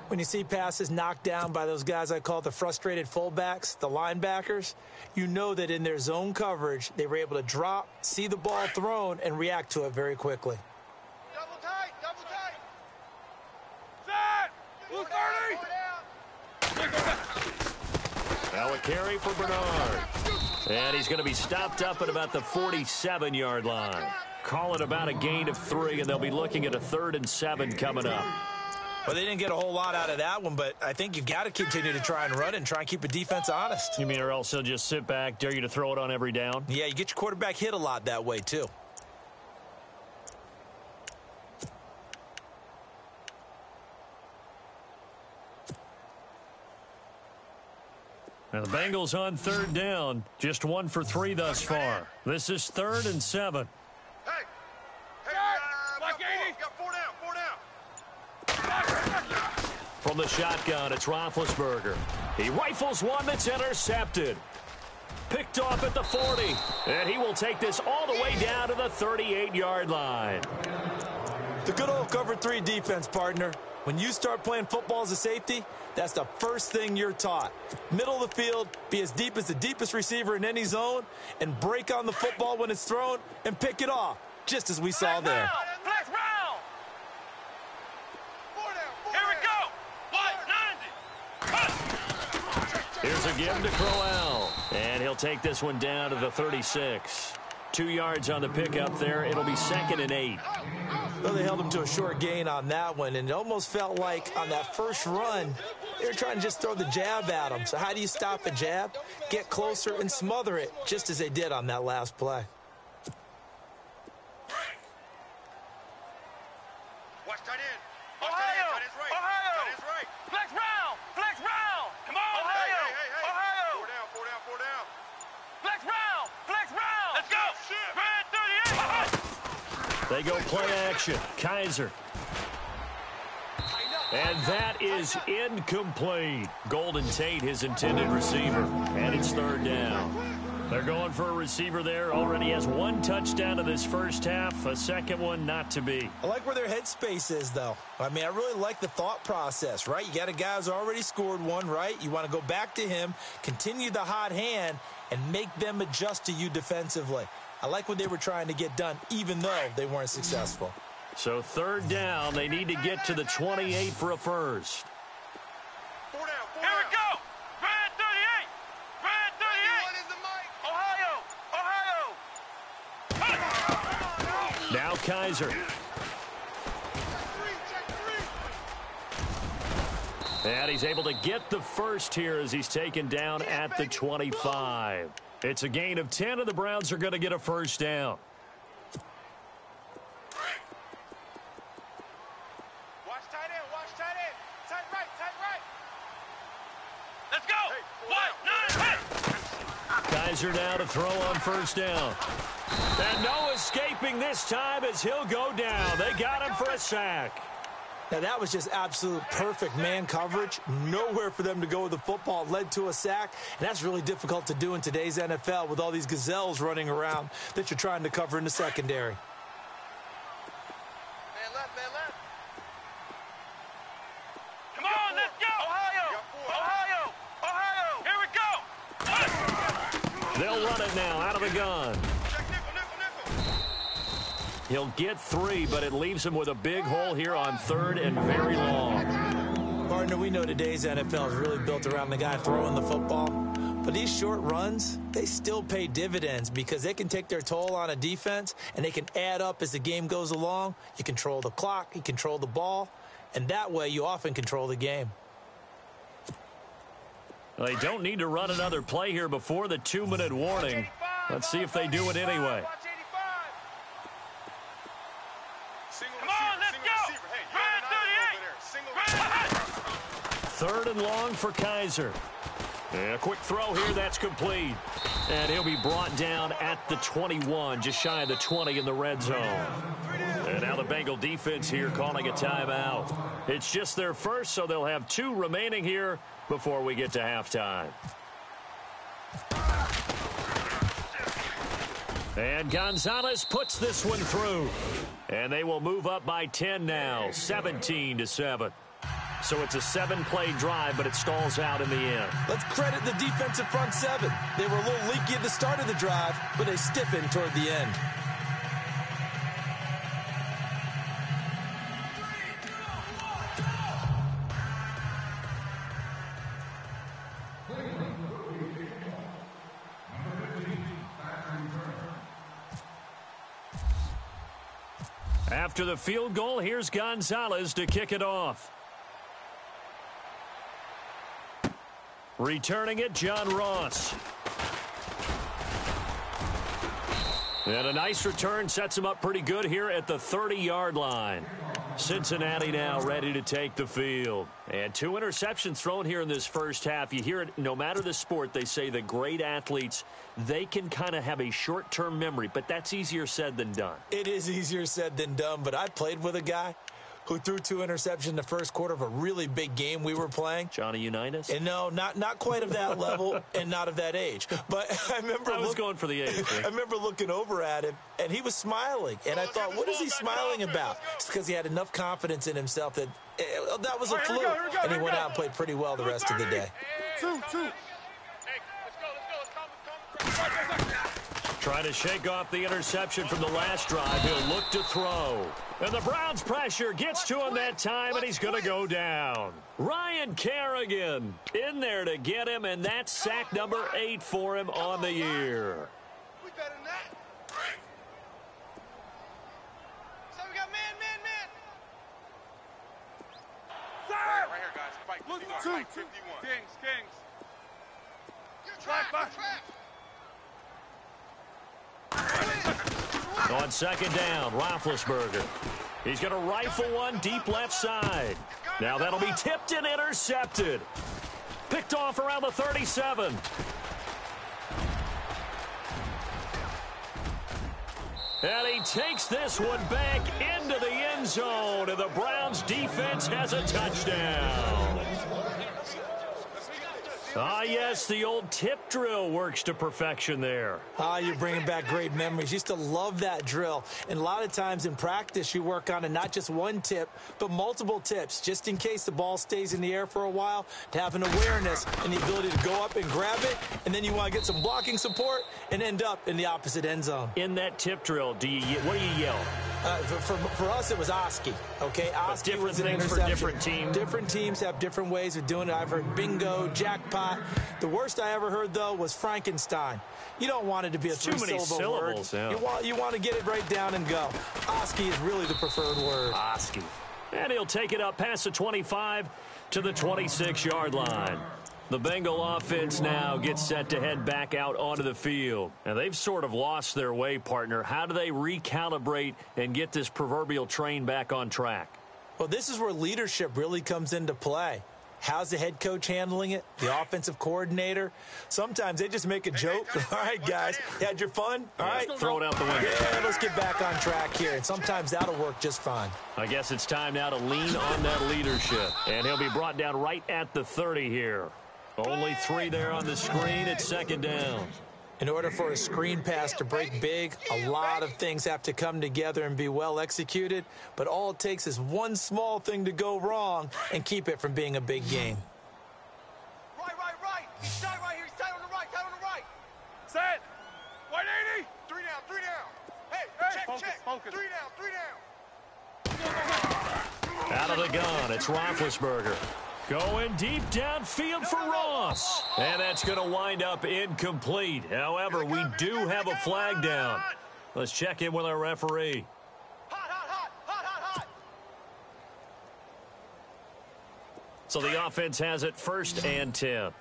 D: When you see passes knocked down by those guys I call the frustrated fullbacks, the linebackers, you know that in their zone coverage, they were able to drop, see the ball thrown, and react to it very quickly.
B: Double tight, double tight.
C: Set.
A: Now a carry for Bernard. And he's going to be stopped up at about the 47-yard line. Call it about a gain of 3, and they'll be looking at a 3rd and 7 coming up.
D: Well, they didn't get a whole lot out of that one, but I think you've got to continue to try and run it and try and keep the defense honest.
A: You mean or else they'll just sit back, dare you to throw it on every down?
D: Yeah, you get your quarterback hit a lot that way, too.
A: Now the Bengals on 3rd down, just 1 for 3 thus far. This is 3rd and 7.
B: Hey, we got 4 down, 4 down.
A: From the shotgun, it's Roethlisberger. He rifles one that's intercepted. Picked off at the 40. And he will take this all the way down to the 38-yard line.
D: The good old cover 3 defense, partner. When you start playing football as a safety, that's the first thing you're taught. Middle of the field, be as deep as the deepest receiver in any zone, and break on the football when it's thrown and pick it off, just as we saw there.
C: Flex round. Here we go. 190.
A: Here's a give to Crowell. And he'll take this one down to the 36. 2 yards on the pickup there. It'll be 2nd and 8.
D: Well, they held him to a short gain on that one, and it almost felt like on that first run, they were trying to just throw the jab at him. So how do you stop a jab? Get closer and smother it, just as they did on that last play.
B: Watch tight end.
C: Ohio.
B: Tight end's right.
C: Ohio.
B: Tight end's right.
C: Flex round. Flex round. Come on. Ohio.
B: Hey.
C: Ohio.
B: 4 down, 4 down, 4 down.
C: Flex round. Flex round. Let's go. Brad 38.
A: They go play action. Kaiser. And that is incomplete. Golden Tate, his intended receiver. And it's 3rd down. They're going for a receiver there. Already has 1 touchdown in this first half. A second one not to be.
D: I like where their headspace is, though. I mean, I really like the thought process, right? You got a guy who's already scored 1, right? You want to go back to him, continue the hot hand, and make them adjust to you defensively. I like what they were trying to get done, even though they weren't successful.
A: So 3rd down, they need to get to the 28 for a first.
B: 4 down, 4
C: Here
B: down.
C: we go. Brad 38. Brad 38.
B: What is the mic?
C: Ohio.
A: Now Kaiser. And he's able to get the first here as he's taken down at the 25. It's a gain of 10, and the Browns are going to get a first down.
B: Watch tight end, watch tight end. Tight right, tight right.
C: Let's go.
B: Hey,
C: 1, 9, 10.
A: Kaiser now to throw on first down. And no escaping this time as he'll go down. They got him for a sack.
D: Now, that was just absolute perfect man coverage. Nowhere for them to go with the football. Led to a sack, and that's really difficult to do in today's NFL with all these gazelles running around that you're trying to cover in the secondary.
B: Man left, man left.
C: Come on, let's go. Ohio. Ohio. Here we go.
A: They'll run it now out of the gun.
B: Check nickel.
A: He'll get 3, but it leaves him with a big hole here on 3rd and very long.
D: Partner, we know today's NFL is really built around the guy throwing the football. But these short runs, they still pay dividends because they can take their toll on a defense, and they can add up as the game goes along. You control the clock, you control the ball, and that way you often control the game.
A: They don't need to run another play here before the 2-minute warning. Let's see if they do it anyway.
B: Watch 85.
C: Come on, let's go.
B: Hey, you
C: 3rd
A: 3rd and long for Kaiser. And a quick throw here, that's complete. And he'll be brought down at the 21, just shy of the 20 in the red zone. And now the Bengal defense here calling a timeout. It's just their first, so they'll have 2 remaining here before we get to halftime. And Gonzalez puts this one through. And they will move up by 10 now, 17-7. So it's a 7-play drive, but it stalls out in the end.
D: Let's credit the defensive front 7. They were a little leaky at the start of the drive, but they stiffened toward the end.
A: After the field goal, here's Gonzalez to kick it off. Returning it, John Ross. And a nice return sets him up pretty good here at the 30-yard line. Cincinnati now ready to take the field. And 2 interceptions thrown here in this first half. You hear it, no matter the sport, they say the great athletes, they can kind of have a short-term memory, but that's easier said than done.
D: It is easier said than done, but I played with a guy who threw 2 interceptions in the first quarter of a really big game we were playing.
A: Johnny Unitas?
D: And no, not quite of that level and not of that age. But I was
A: going for the age. Right?
D: I remember looking over at him, and he was smiling. And I thought, what is he smiling about? It's because he had enough confidence in himself that that was a fluke. And he went out and played pretty well the rest of the day.
B: 2.
A: Trying to shake off the interception from the last drive. He'll look to throw. And the Browns' pressure gets to him that time, and he's going to go down. Ryan Kerrigan in there to get him, and that's sack number 8 for him on the year.
B: We better than that. So we got man. Right here, guys. Spike 51. Spike 51. Kings. You're trapped.
A: On second down, Roethlisberger. He's going to rifle one deep left side. Now that'll be tipped and intercepted. Picked off around the 37. And he takes this one back into the end zone, and the Browns defense has a touchdown. Ah, yes, the old tip drill works to perfection there.
D: Ah, you're bringing back great memories. Used to love that drill. And a lot of times in practice, you work on it, not just one tip, but multiple tips, just in case the ball stays in the air for a while, to have an awareness and the ability to go up and grab it, and then you want to get some blocking support and end up in the opposite end zone.
A: In that tip drill, what do you yell?
D: For us, it was Oski. Okay, Oski
A: different
D: was an
A: things
D: interception.
A: for different teams.
D: Different teams have different ways of doing it. I've heard bingo, jackpot. The worst I ever heard, though, was Frankenstein. You don't want it to be a three-syllable word.
A: Yeah.
D: You want to get it right down and go. Oski is really the preferred word.
A: Oski. And he'll take it up past the 25 to the 26-yard line. The Bengal offense now gets set to head back out onto the field. And they've sort of lost their way, partner. How do they recalibrate and get this proverbial train back on track?
D: Well, this is where leadership really comes into play. How's the head coach handling it? The offensive coordinator? Sometimes they just make a joke. All right, guys, you had your fun? All right.
A: Throw it out the window.
D: Yeah, let's get back on track here. And sometimes that'll work just fine.
A: I guess it's time now to lean on that leadership. And he'll be brought down right at the 30 here. Only 3 there on the screen at second down.
D: In order for a screen pass to break big, a lot of things have to come together and be well executed, but all it takes is one small thing to go wrong and keep it from being a big game.
C: Right. He's tight right here. He's tight on the right.
B: Set. 180.
C: 3 down. Hey, check.
B: Focus.
C: 3 down.
A: Out of the gun, it's Roethlisberger. Going deep downfield for Ross. And that's going to wind up incomplete. However, we do have a flag down. Let's check in with our referee.
C: Hot.
A: So the offense has it 1st and 10.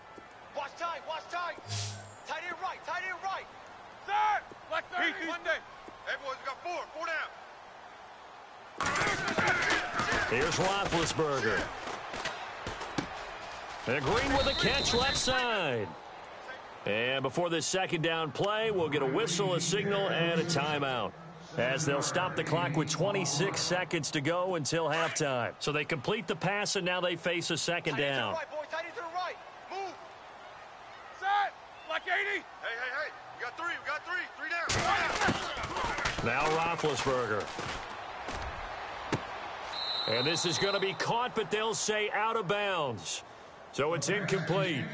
C: Watch tight. Tight end right.
B: Set. Like 30. Monday.
C: Hey, boys, we got 4 down.
A: Here's Roethlisberger. And Green with a catch left side. And before this second down play, we'll get a whistle, a signal, and a timeout, as they'll stop the clock with 26 seconds to go until halftime. So they complete the pass, and now they face a second down.
C: Tight end to the right. Move.
B: Set. Like 80.
C: Hey. We got 3. 3 down.
A: Now Roethlisberger. And this is going to be caught, but they'll say out of bounds. So it's incomplete.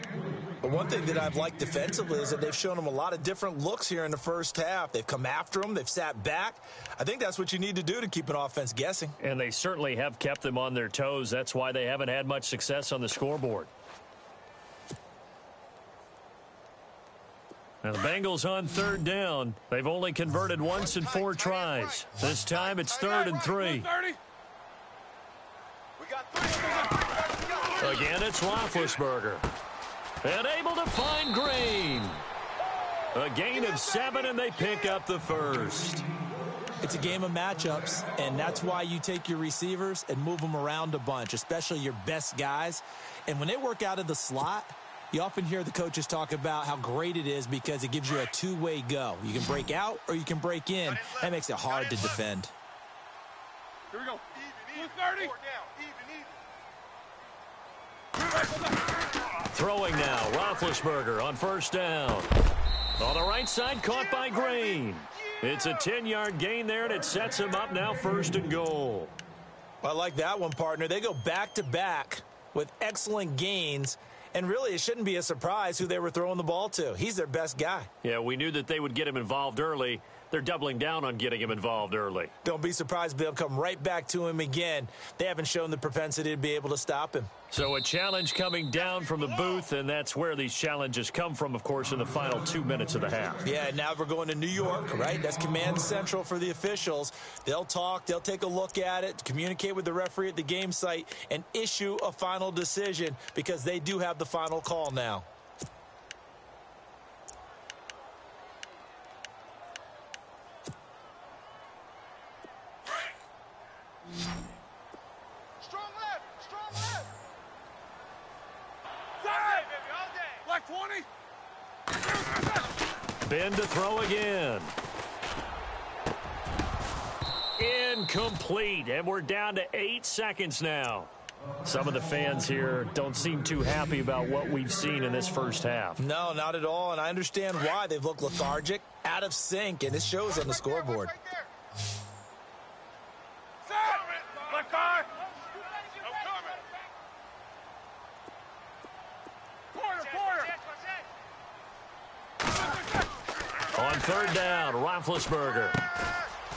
D: But one thing that I've liked defensively is that they've shown them a lot of different looks here in the first half. They've come after them. They've sat back. I think that's what you need to do to keep an offense guessing.
A: And they certainly have kept them on their toes. That's why they haven't had much success on the scoreboard. Now the Bengals on 3rd down. They've only converted once in 4 tries. This time it's 3rd and 3.
B: 30.
C: We got 3.
A: Again, it's Roethlisberger. And able to find Green. A gain of 7, and they pick up the first.
D: It's a game of matchups, and that's why you take your receivers and move them around a bunch, especially your best guys. And when they work out of the slot, you often hear the coaches talk about how great it is because it gives you a two-way go. You can break out or you can break in. That makes it hard to defend.
B: Here we go.
C: Even.
B: 30.
C: 4 down. Even.
A: Throwing now, Roethlisberger on 1st down. On the right side, caught by Green. It's a 10-yard gain there, and it sets him up now 1st and goal.
D: I like that one, partner. They go back-to-back with excellent gains, and really it shouldn't be a surprise who they were throwing the ball to. He's their best guy.
A: Yeah, we knew that they would get him involved early. They're doubling down on getting him involved early.
D: Don't be surprised if they'll come right back to him again. They haven't shown the propensity to be able to stop him.
A: So a challenge coming down from the booth, and that's where these challenges come from, of course, in the final 2 minutes of the half.
D: Yeah, now we're going to New York, right? That's command central for the officials. They'll talk, they'll take a look at it, communicate with the referee at the game site, and issue a final decision because they do have the final call now.
C: Strong left.
B: Like 20.
A: Ben to throw again. Incomplete, and we're down to 8 seconds now. Some of the fans here don't seem too happy about what we've seen in this first half.
D: No, not at all, and I understand why. They've looked lethargic, out of sync, and it shows on the scoreboard.
C: Right there.
B: Like 5. Quarter.
A: On 3rd down, Roethlisberger.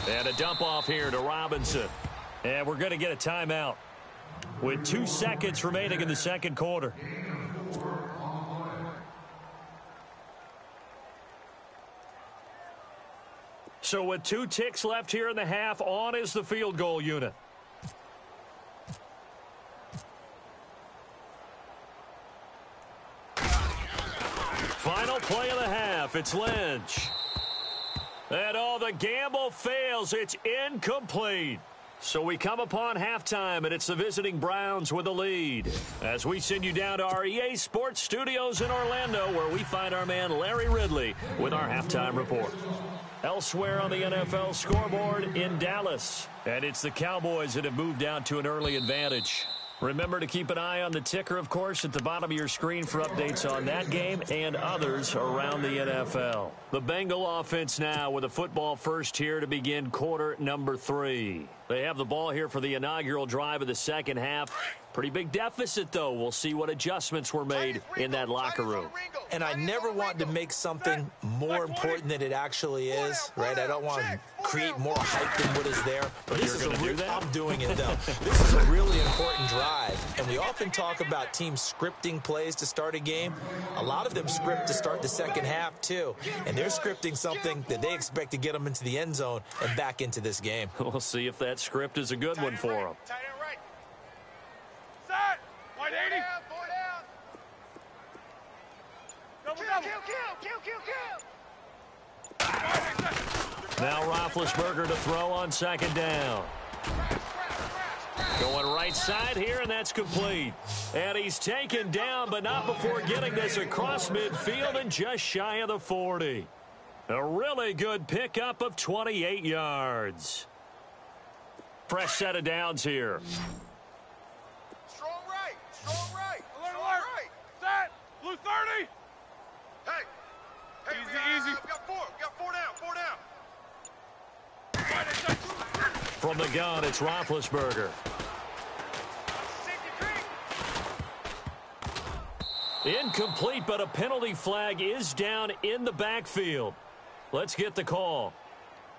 A: And a dump off here to Robinson. And we're going to get a timeout with 2 seconds remaining in the second quarter. So with 2 ticks left here in the half, on is the field goal unit. half. It's Lynch. And the gamble fails. It's incomplete. So we come upon halftime, and it's the visiting Browns with the lead. As we send you down to our EA Sports Studios in Orlando, where we find our man Larry Ridley with our halftime report. Elsewhere on the NFL scoreboard in Dallas. And it's the Cowboys that have moved out to an early advantage. Remember to keep an eye on the ticker, of course, at the bottom of your screen for updates on that game and others around the NFL. The Bengal offense now with a football first here to begin quarter number 3. They have the ball here for the inaugural drive of the second half. Pretty big deficit, though. We'll see what adjustments were made in that locker room.
D: And I never want to make something more important than it actually is, right? I don't want to create more hype than what is there. But this is I'm doing it, though. This is a really important drive. And we often talk about teams scripting plays to start a game. A lot of them script to start the second half, too. And they're scripting something that they expect to get them into the end zone and back into this game.
A: We'll see if that script is a good one for them.
B: Set! 180!
A: Now Roethlisberger to throw on second down. Going right side here, and that's complete. And he's taken down, but not before getting this across midfield and just shy of the 40. A really good pickup of 28 yards. Fresh set of downs here.
B: Strong right! Strong right! Alert, alert! Right. Set! Blue 30! Hey! Hey, easy. We got four down.
A: From the gun, it's Roethlisberger. Incomplete, but a penalty flag is down in the backfield. Let's get the call.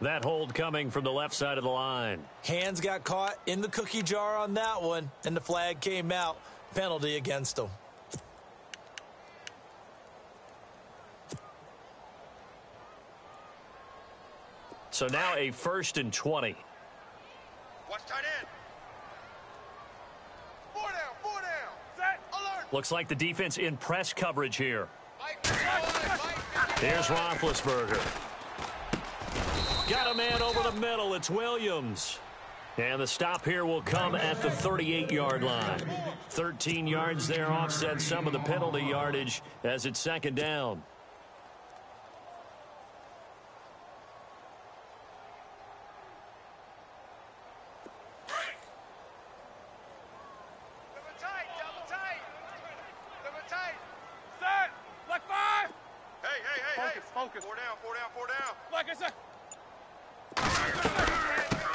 A: That hold coming from the left side of the line.
D: Hands got caught in the cookie jar on that one, and the flag came out. Penalty against them.
A: So now a 1st and 20.
B: Watch tight end. Four down. Set. Alert.
A: Looks like the defense in press coverage here. Here's Roethlisberger. Got a man over the middle. It's Williams. And the stop here will come at the 38-yard line. 13 yards there offset some of the penalty yardage as it's second down.
B: Focus. Four down. Like I said.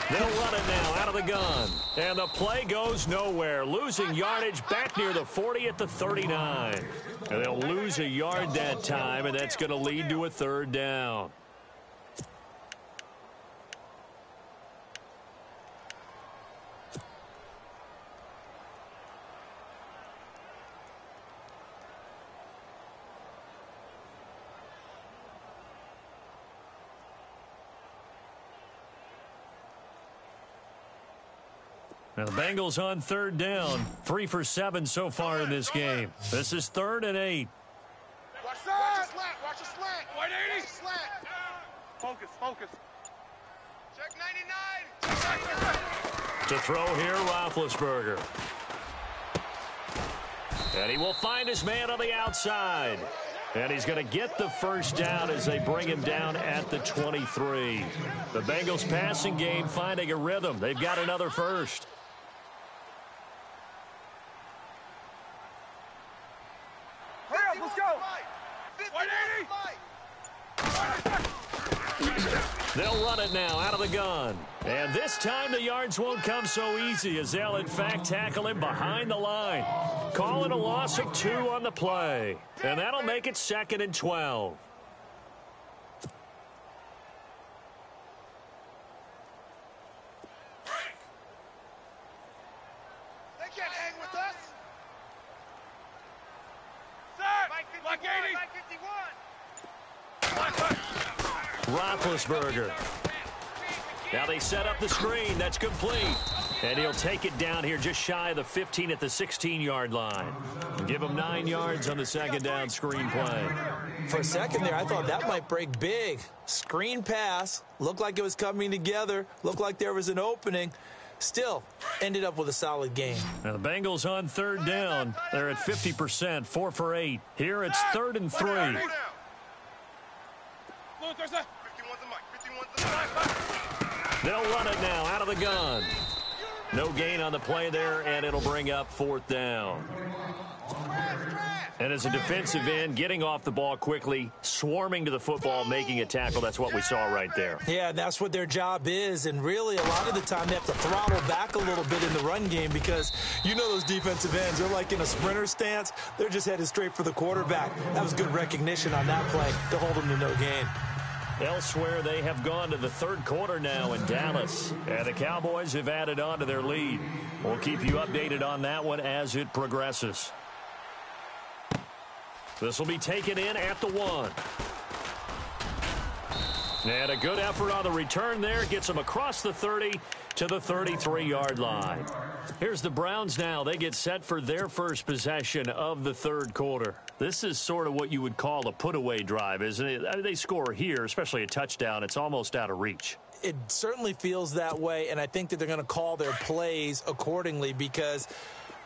A: They'll run it now out of the gun. And the play goes nowhere. Losing yardage back near the 40 at the 39. And they'll lose a yard that time, and that's going to lead to a 3rd down. Now the Bengals on 3rd down. 3 for 7 so far in this game. This is 3rd and 8.
B: Watch the slant. 180. Slant. Focus. Check 99.
A: To throw here, Roethlisberger. And he will find his man on the outside. And he's going to get the 1st down as they bring him down at the 23. The Bengals passing game finding a rhythm. They've got another 1st.
B: Let's go.
A: 180. They'll run it now out of the gun. And this time the yards won't come so easy as they'll, in fact, tackle him behind the line. Calling a loss of 2 on the play. And that'll make it 2nd and 12.
B: They can't hang with us. Set. Like 80. Like 51.
A: Roethlisberger. Now they set up the screen. That's complete. And he'll take it down here just shy of the 15 at the 16-yard line. Give him 9 yards on the second down screen play.
D: For a second there, I thought that might break big. Screen pass. Looked like it was coming together. Looked like there was an opening. Still, ended up with a solid game.
A: Now the Bengals on third down. They're at 50%, 4 for 8. Here it's 3rd and 3. They'll run it now out of the gun. No gain on the play there, and it'll bring up 4th down. And as a defensive end, getting off the ball quickly, swarming to the football, making a tackle, that's what we saw right there.
D: Yeah, that's what their job is, and really a lot of the time they have to throttle back a little bit in the run game because you know those defensive ends, they're like in a sprinter stance. They're just headed straight for the quarterback. That was good recognition on that play to hold them to no gain.
A: Elsewhere, they have gone to the 3rd quarter now in Dallas, and the Cowboys have added on to their lead. We'll keep you updated on that one as it progresses. This will be taken in at the 1. And a good effort on the return there. Gets them across the 30 to the 33-yard line. Here's the Browns now. They get set for their first possession of the 3rd quarter. This is sort of what you would call a put-away drive, isn't it? I mean, they score here, especially a touchdown. It's almost out of reach.
D: It certainly feels that way, and I think that they're going to call their plays accordingly because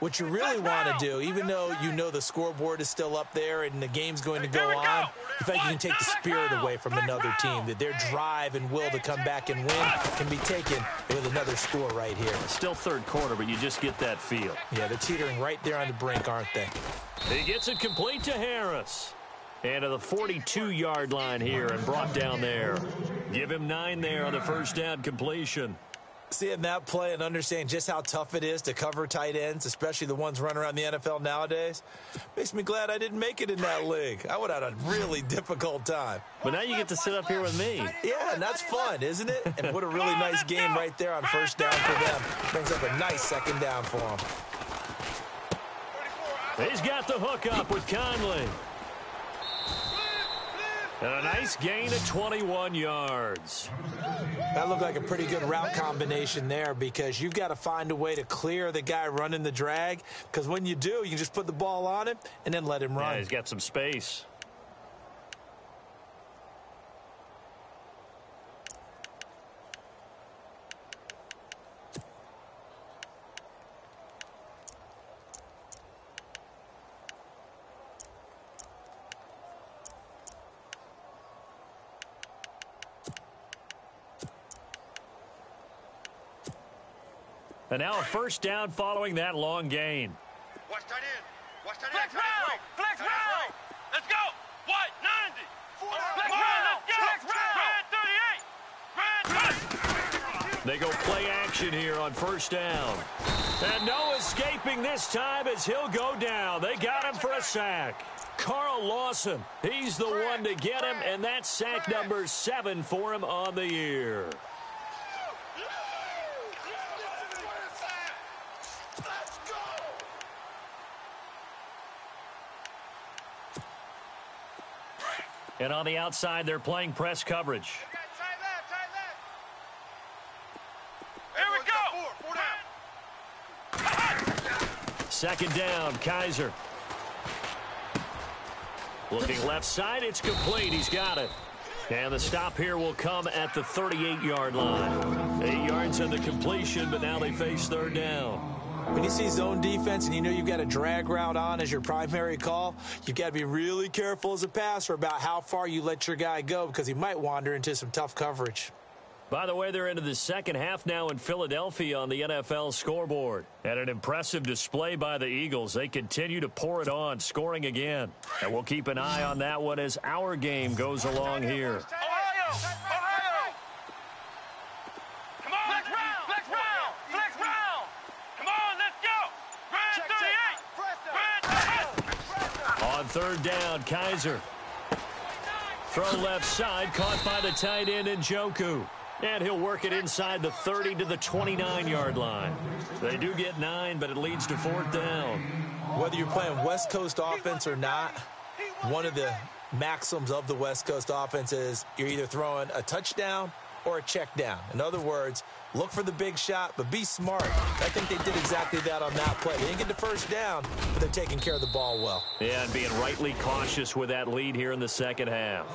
D: what you really want to do, even though you know the scoreboard is still up there and the game's going to go on, the fact you can take the spirit away from another team, that their drive and will to come back and win can be taken with another score right here.
A: Still 3rd quarter, but you just get that feel.
D: Yeah, they're teetering right there on the brink, aren't they?
A: He gets it complete to Harris. And to the 42-yard line here and brought down there. Give him 9 there on the first down completion.
D: Seeing that play and understanding just how tough it is to cover tight ends, especially the ones running around the NFL nowadays, makes me glad I didn't make it in that league. I would have had a really difficult time.
A: But now you get to sit up here with me.
D: Yeah, and that's fun, isn't it? And what a really nice game right there on first down for them. Brings up a nice second down for them.
A: He's got the hook up with Conley. And a nice gain of 21 yards.
D: That looked like a pretty good route combination there because you've got to find a way to clear the guy running the drag because when you do, you can just put the ball on him and then let him run.
A: Yeah, he's got some space. And now a first down following that long gain.
B: Watch tight end. Watch tight
C: Flex
B: end.
C: round. Flex round. Let's go. What? 90. Flex round. Let's go. Grand 38.
A: They go play action here on first down. And no escaping this time as he'll go down. They got him for a sack. Carl Lawson, he's the one to get him, and that's sack number 7 for him on the year. And on the outside, they're playing press coverage.
C: Here we go.
B: 4 down.
A: Second down, Kaiser. Looking left side, it's complete. He's got it. And the stop here will come at the 38-yard line. 8 yards on the completion, but now they face third down.
D: When you see zone defense and you know you've got a drag route on as your primary call, you've got to be really careful as a passer about how far you let your guy go because he might wander into some tough coverage.
A: By the way, they're into the second half now in Philadelphia on the NFL scoreboard. And an impressive display by the Eagles. They continue to pour it on, scoring again. And we'll keep an eye on that one as our game goes along here.
C: Ohio. Come on. Flex round. Flex round. Flex round. Come on. Let's go. Grand 38. Grand 38.
A: On third down, Kaiser. Throw left side, caught by the tight end Njoku. And he'll work it inside the 30 to the 29-yard line. They do get 9, but it leads to fourth down.
D: Whether you're playing West Coast offense or not, one of the maxims of the West Coast offense is you're either throwing a touchdown or a check down. In other words, look for the big shot, but be smart. I think they did exactly that on that play. They didn't get the first down, but they're taking care of the ball well.
A: Yeah, and being rightly cautious with that lead here in the second half.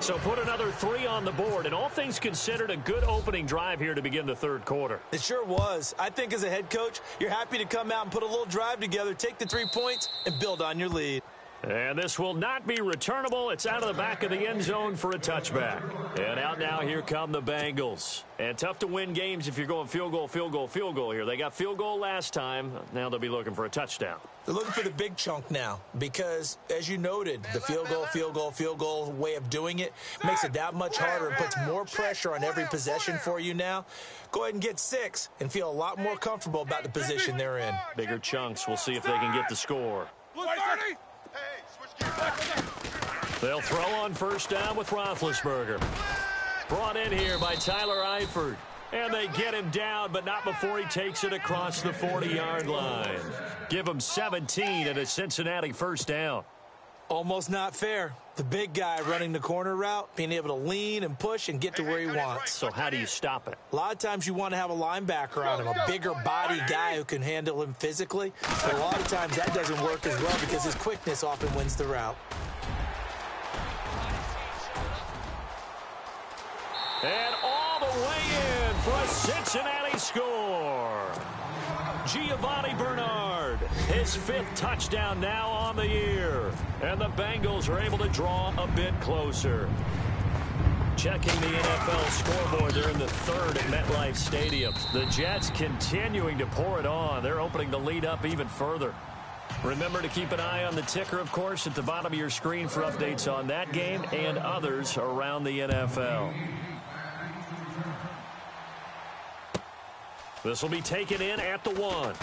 A: So put another 3 on the board, and all things considered, a good opening drive here to begin the third quarter.
D: It sure was. I think as a head coach, you're happy to come out and put a little drive together, take the 3 points, and build on your lead.
A: And this will not be returnable. It's out of the back of the end zone for a touchback. And out now, here come the Bengals. And tough to win games if you're going field goal, field goal, field goal here. They got field goal last time. Now they'll be looking for a touchdown.
D: They're looking for the big chunk now because, as you noted, the field goal, field goal, field goal way of doing it makes it that much harder and puts more pressure on every possession for you now. Go ahead and get 6 and feel a lot more comfortable about the position they're in.
A: Bigger chunks. We'll see if they can get the score. They'll throw on first down with Roethlisberger. Brought in here by Tyler Eifert. And they get him down, but not before he takes it across the 40-yard line. Give him 17 and a Cincinnati first down.
D: Almost not fair. The big guy running the corner route, being able to lean and push and get to where he wants.
A: So how do you stop it?
D: A lot of times you want to have a linebacker on him, a bigger body guy who can handle him physically. But a lot of times that doesn't work as well because his quickness often wins the route.
A: And all the way in for a Cincinnati score. Giovanni Bernard, his 5th touchdown now on the year. And the Bengals are able to draw a bit closer. Checking the NFL scoreboard, they're in the 3rd at MetLife Stadium. The Jets continuing to pour it on. They're opening the lead up even further. Remember to keep an eye on the ticker, of course, at the bottom of your screen for updates on that game and others around the NFL. This will be taken in at the 1.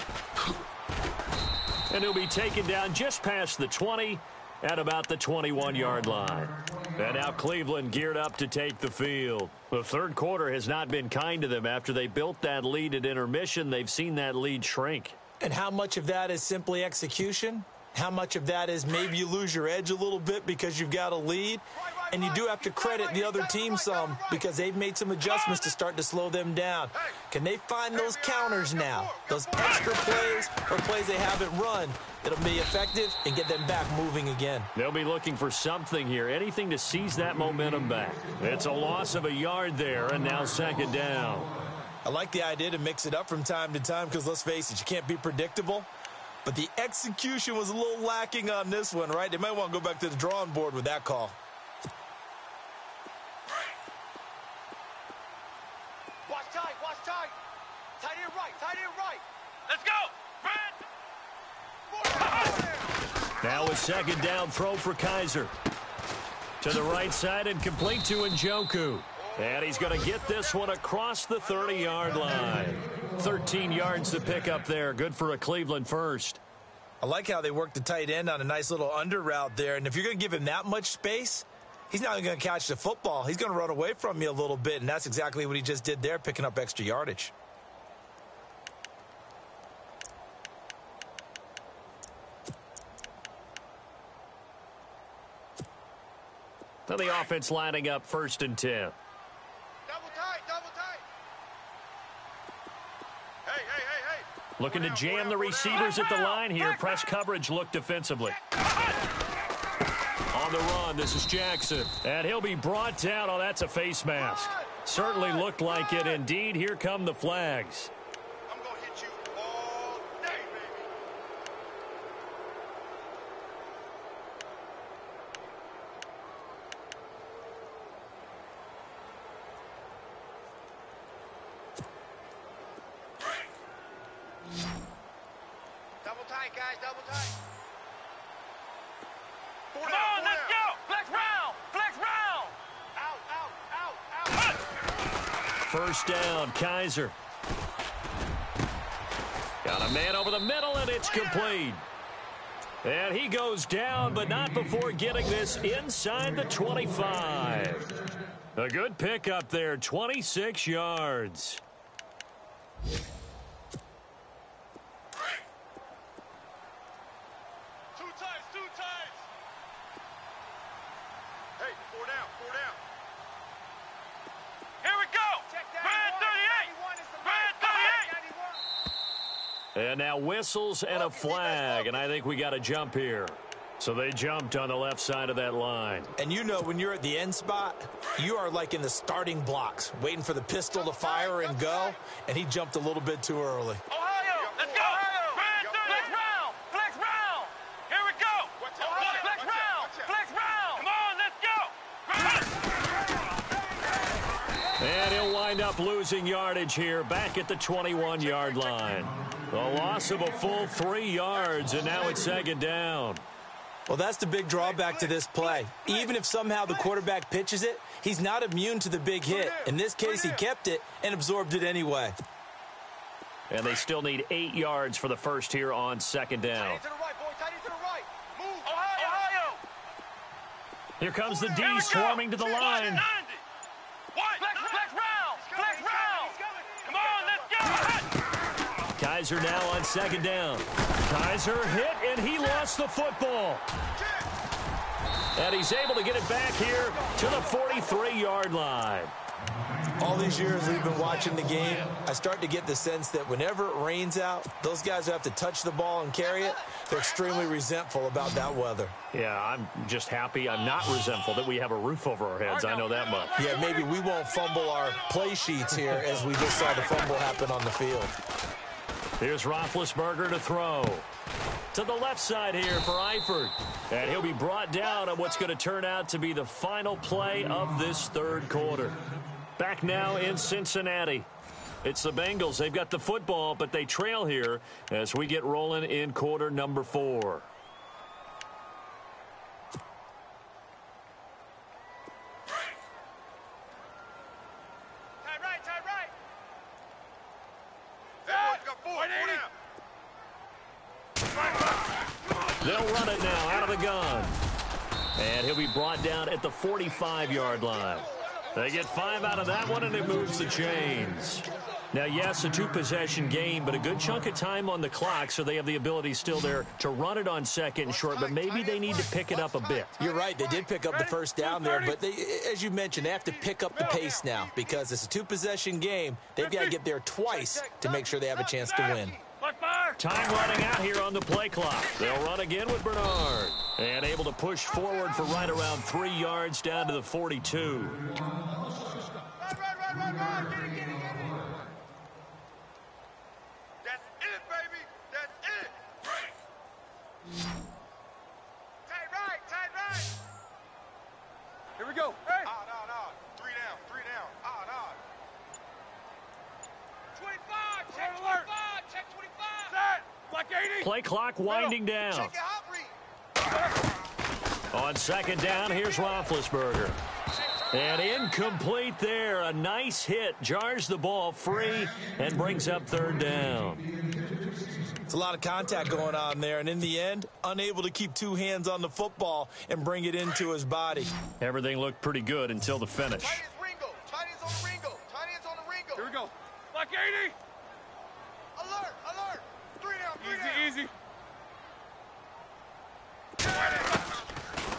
A: And he'll be taken down just past the 20 at about the 21-yard line. And now Cleveland geared up to take the field. The third quarter has not been kind to them. After they built that lead at intermission, they've seen that lead shrink.
D: And how much of that is simply execution? How much of that is maybe you lose your edge a little bit because you've got a lead? And you do have to credit the other team some because they've made some adjustments to start to slow them down. Can they find those counters now, those extra plays or plays they haven't run that'll be effective and get them back moving again?
A: They'll be looking for something here, anything to seize that momentum back. It's a loss of a yard there, and now 2nd down.
D: I like the idea to mix it up from time to time because, let's face it, you can't be predictable. But the execution was a little lacking on this one, right? They might want to go back to the drawing board with that call.
B: Watch tight, watch tight. Tight end right, tight end right.
C: Let's go, Fred!
A: Now a 2nd down throw for Kaiser. To the right side and complete to Njoku. And he's going to get this one across the 30-yard line. 13 yards to pick up there. Good for a Cleveland first.
D: I like how they worked the tight end on a nice little under route there. And if you're going to give him that much space, he's not going to catch the football. He's going to run away from you a little bit, and that's exactly what he just did there, picking up extra yardage.
A: So the offense lining up 1st and 10.
B: Double tight, double tight. Hey, hey, hey, hey.
A: Looking to jam the receivers at the line here. Press coverage look defensively. On the run, this is Jackson. And he'll be brought down. Oh, that's a face mask. Certainly looked like it. Indeed, here come the flags.
B: I'm going to hit you all day, baby. Double tight, guys, double tight.
C: Come on, let's go! Flex round! Flex round!
B: Out, out, out, out.
A: First down, Kaiser. Got a man over the middle, and it's complete. And he goes down, but not before getting this inside the 25. A good pickup there, 26 yards.
B: Two times. Hey, 4 down, 4 down.
C: Here
A: And now whistles and a flag, and I think we got a jump here. So they jumped on the left side of that line.
D: And you know, when you're at the end spot, you are like in the starting blocks, waiting for the pistol to fire and go, and he jumped a little bit too early.
C: Ohio, let's go. Flex round, flex round. Here we go. Flex round, flex round. Come on, let's go.
A: And he'll wind up losing yardage here back at the 21-yard line. The loss of a full 3 yards, and now it's second down.
D: Well, that's the big drawback to this play. Even if somehow the quarterback pitches it, he's not immune to the big hit. In this case, he kept it and absorbed it anyway.
A: And they still need 8 yards for the first here on second down.
C: Ohio.
A: Here comes the D swarming to the line.
C: Flex round. Come on, let's go.
A: Kaiser now on second down. Kaiser hit, and he lost the football. And he's able to get it back here to the 43-yard line.
D: All these years we've been watching the game, I start to get the sense that whenever it rains out, those guys who have to touch the ball and carry it, they're extremely resentful about that weather.
A: Yeah, I'm just happy I'm not resentful that we have a roof over our heads. I know that much.
D: Yeah, maybe we won't fumble our play sheets here as we just saw the fumble happen on the field.
A: Here's Roethlisberger to throw. To the left side here for Eifert. And he'll be brought down on what's going to turn out to be the final play of this third quarter. Back now in Cincinnati. It's the Bengals. They've got the football, but they trail here as we get rolling in quarter number 4. They'll run it now out of the gun. And he'll be brought down at the 45-yard line. They get 5 out of that one, and it moves the chains. Now, yes, a 2-possession game, but a good chunk of time on the clock, so they have the ability still there to run it on second and short, but maybe they need to pick it up a bit.
D: You're right. They did pick up the first down there, but they, as you mentioned, they have to pick up the pace now because it's a 2-possession game. They've got to get there twice to make sure they have a chance to win.
A: Time running out here on the play clock. They'll run again with Bernard. And able to push forward for right around 3 yards down to the 42.
B: Right. Get it. That's it, baby. That's it. Tight right.
C: Here we go. Hey.
B: No. 3 down. No. 25. Check 25. Check 25.
C: Set. Black 80.
A: Play clock winding down.
B: Check your hot read.
A: On second down, here's Roethlisberger. And incomplete there. A nice hit. Jars the ball free and brings up third down.
D: It's a lot of contact going on there, and in the end, unable to keep 2 hands on the football and bring it into his body.
A: Everything looked pretty good until the finish.
B: Tight ends on the Ringo.
C: Here we go. Black 80.
B: Alert. 3 down.
C: Easy.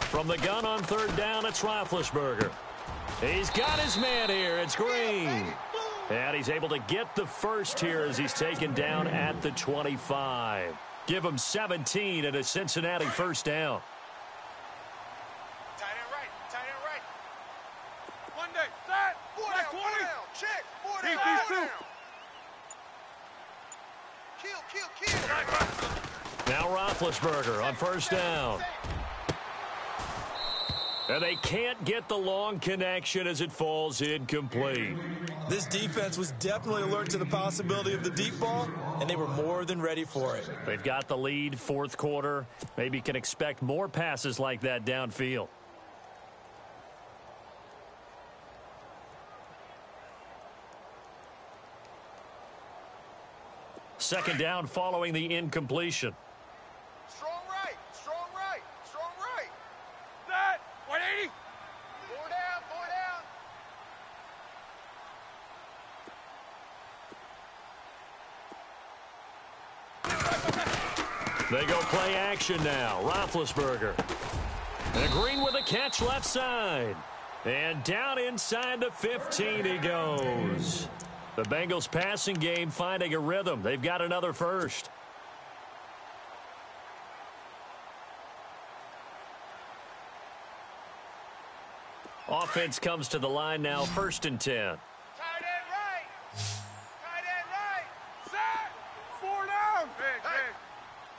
A: From the gun on third down, it's Roethlisberger. He's got his man here. It's Green. And he's able to get the first here as he's taken down at the 25. Give him 17 and a Cincinnati first down.
B: Tight end right.
C: Monday. Set.
B: 4
C: Black
B: down.
C: 20.
B: Check. 4
C: Keep
B: down.
C: these 2.
B: Kill.
A: Now Roethlisberger on first down. And they can't get the long connection as it falls incomplete.
D: This defense was definitely alert to the possibility of the deep ball, and they were more than ready for it.
A: They've got the lead, fourth quarter. Maybe can expect more passes like that downfield. Second down following the incompletion.
B: Strong right.
C: Set. 180.
B: 4 down.
A: They go play action now. Roethlisberger. And Green with a catch left side. And down inside the 15 he goes. The Bengals passing game finding a rhythm. They've got another first. Offense comes to the line now, 1st and 10.
B: Tight end right. Tight end right. Set. 4 down.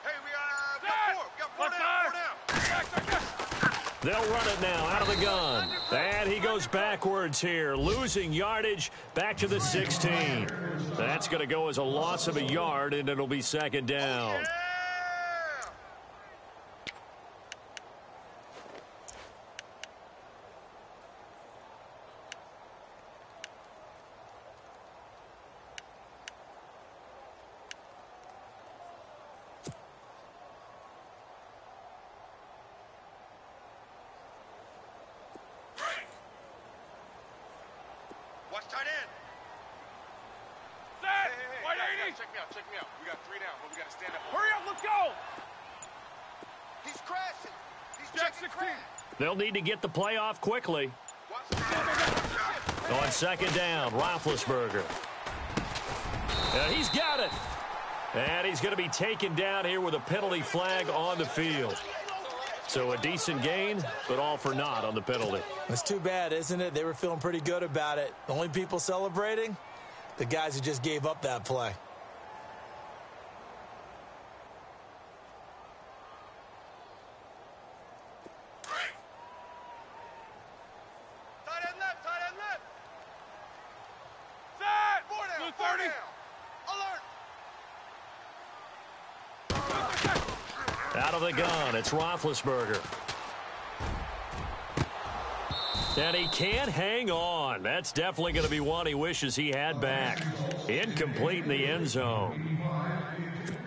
B: Hey, we got 4. We got 4 down.
A: They'll run it now out of the gun. And he goes backwards here, losing yardage back to the 16. That's going to go as a loss of a yard, and it'll be 2nd down.
B: Watch tight end.
C: Set. White 80.
B: Check me out. We got 3 down, but we got to stand up.
C: Hurry up, let's go.
B: He's crashing. He's
C: Jack
B: checking
C: 16.
B: crash.
A: They'll need to get the play off quickly.
B: Watch
A: On 2nd down, Roethlisberger. He's got it. And he's going to be taken down here with a penalty flag on the field. So a decent gain, but all for naught on the penalty.
D: It's too bad, isn't it? They were feeling pretty good about it. The only people celebrating, the guys who just gave up that play.
B: Tight end left.
C: Set.
B: 4 down.
C: Blue
B: 4
C: 30.
B: down. Alert.
A: Out of the gun, it's Roethlisberger. And he can't hang on. That's definitely going to be one he wishes he had back. Incomplete in the end zone.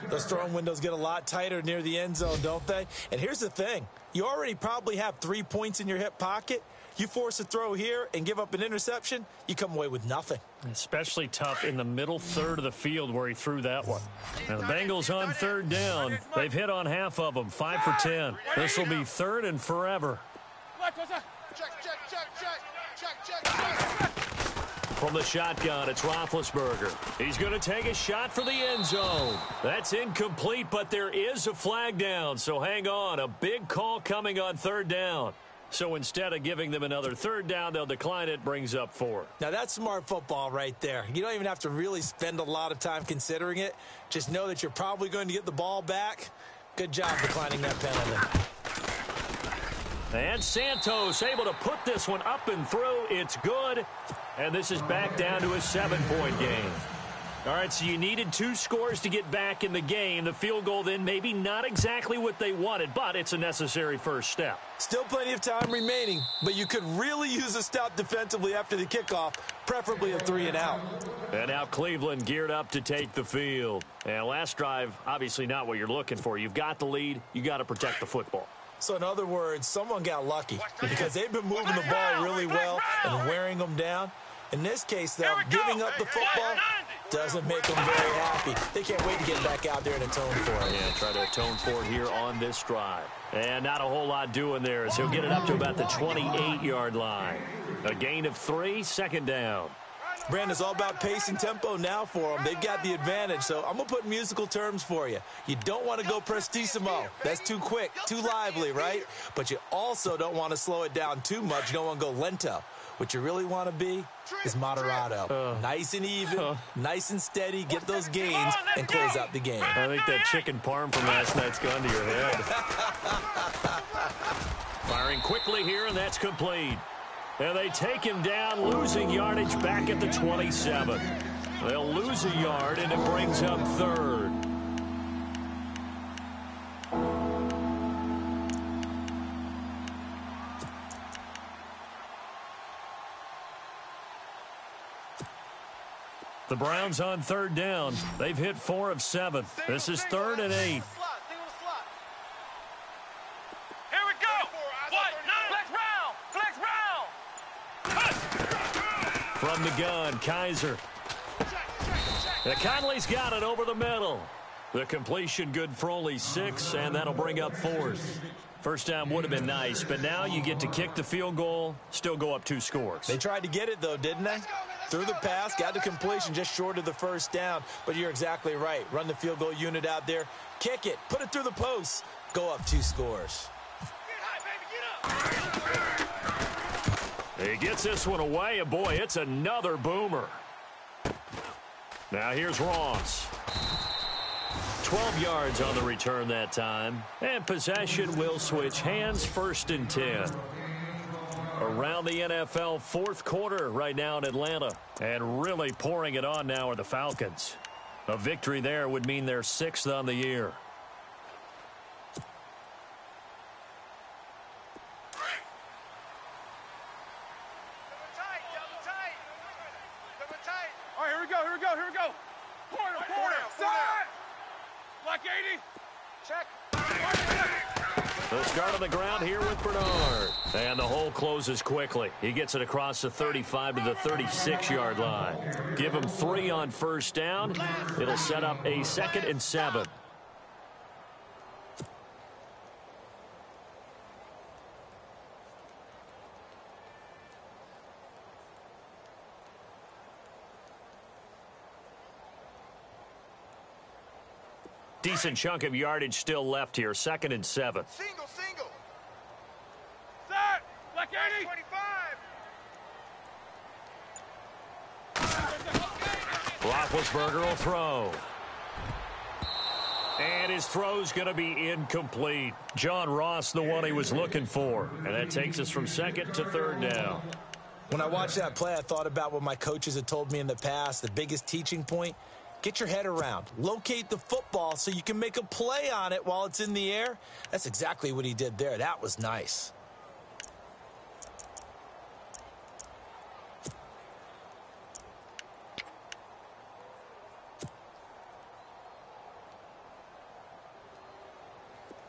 D: Those throwing windows get a lot tighter near the end zone, don't they? And here's the thing. You already probably have 3 points in your hip pocket. You force a throw here and give up an interception, you come away with nothing.
A: Especially tough in the middle third of the field where he threw that one. Now the Bengals on 3rd down. They've hit on half of them, 5 for 10. This will be 3rd and forever.
B: Check.
A: From the shotgun, it's Roethlisberger. He's going to take a shot for the end zone. That's incomplete, but there is a flag down, so hang on. A big call coming on 3rd down. So instead of giving them another 3rd down, they'll decline it, brings up 4.
D: Now, that's smart football right there. You don't even have to really spend a lot of time considering it. Just know that you're probably going to get the ball back. Good job declining that penalty.
A: And Santos able to put this one up and through. It's good. And this is back down to a 7-point game. All right, so you needed 2 scores to get back in the game. The field goal then maybe not exactly what they wanted, but it's a necessary first step.
D: Still plenty of time remaining, but you could really use a stop defensively after the kickoff, preferably a 3-and-out.
A: And now Cleveland geared up to take the field. And last drive, obviously not what you're looking for. You've got the lead. You got to protect the football.
D: So in other words, someone got lucky because they've been moving the ball really well and wearing them down. In this case, though, giving up the football doesn't make them very happy. They can't wait to get back out there and atone for it.
A: Yeah, try to atone for it here on this drive. And not a whole lot doing there as he'll get it up to about the 28-yard line. A gain of 3, 2nd down.
D: Brandon, it's all about pace and tempo now for them. They've got the advantage, so I'm going to put musical terms for you. You don't want to go prestissimo. That's too quick, too lively, right? But you also don't want to slow it down too much. You don't want to go lento. What you really want to be is moderato. Nice and even, nice and steady, get those gains, and close out the game.
A: I think that chicken parm from last night's gone to your head. Firing quickly here, and that's complete. And they take him down, losing yardage back at the 27. They'll lose a yard, and it brings up 3rd. The Browns on 3rd down. They've hit 4 of 7. This is 3rd and 8.
C: Here we go. Flex round.
A: From the gun, Kaiser. Conley's got it over the middle. The completion good for only 6, and that'll bring up 4th. First down would have been nice, but now you get to kick the field goal, still go up 2 scores.
D: They tried to get it, though, didn't they? Threw the pass, got the completion just short of the first down. But you're exactly right. Run the field goal unit out there. Kick it. Put it through the post. Go up 2 scores.
A: He gets this one away, and boy, it's another boomer. Now here's Ross. 12 yards on the return that time. And possession will switch hands, 1st and 10. Around the NFL, 4th quarter right now in Atlanta. And really pouring it on now are the Falcons. A victory there would mean they're 6th on the year.
C: All right, here we go. Corner. Side. Black 80. Check.
A: They'll start on the ground here with Bernard. And the hole closes quickly. He gets it across the 35 to the 36-yard line. Give him 3 on 1st down. It'll set up a 2nd and 7. Decent chunk of yardage still left here. 2nd and 7.
B: Single.
C: Set. Black 80.
B: 25.
A: Roethlisberger will throw. And his throw's going to be incomplete. John Ross, the one he was looking for. And that takes us from 2nd to 3rd down.
D: When I watched that play, I thought about what my coaches had told me in the past. The biggest teaching point, get your head around. Locate the football so you can make a play on it while it's in the air. That's exactly what he did there. That was nice.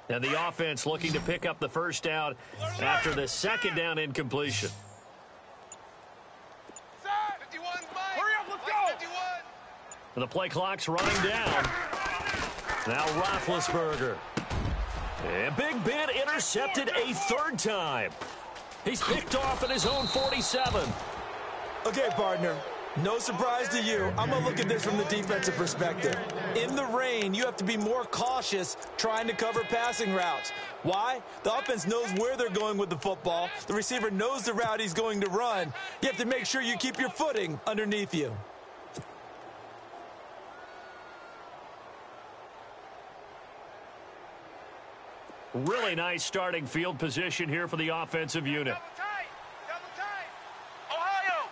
A: And the offense looking to pick up the 1st down after the 2nd down incompletion.
C: Hurry up, let's go.
B: 51.
A: And the play clock's running down. Now Roethlisberger. And Big Ben intercepted a 3rd time. He's picked off at his own 47.
D: Okay, partner. No surprise to you. I'm going to look at this from the defensive perspective. In the rain, you have to be more cautious trying to cover passing routes. Why? The offense knows where they're going with the football. The receiver knows the route he's going to run. You have to make sure you keep your footing underneath you.
A: Really nice starting field position here for the offensive unit.
B: Double tight.
C: Ohio.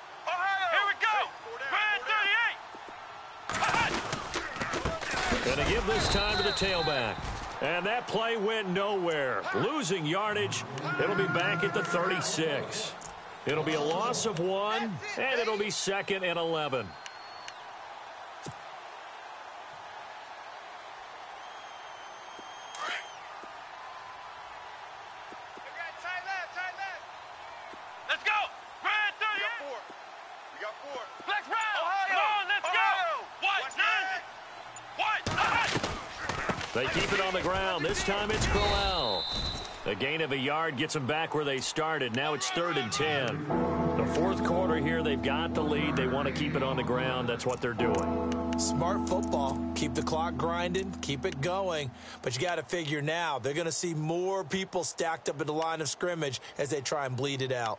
C: Here we go.
A: And to give this time to the tailback. And that play went nowhere. Losing yardage. It'll be back at the 36. It'll be a loss of 1, and it'll be 2nd and 11.
C: Let's go. Grand 38.
B: We got 4.
C: Flex round. Ohio. Come on, let's go. What? 90.
A: They keep it on the ground. This time it's Crowell. A gain of a yard gets them back where they started. Now it's 3rd and 10. The 4th quarter here, they've got the lead. They want to keep it on the ground. That's what they're doing.
D: Smart football. Keep the clock grinding. Keep it going. But you got to figure now, they're going to see more people stacked up at the line of scrimmage as they try and bleed it out.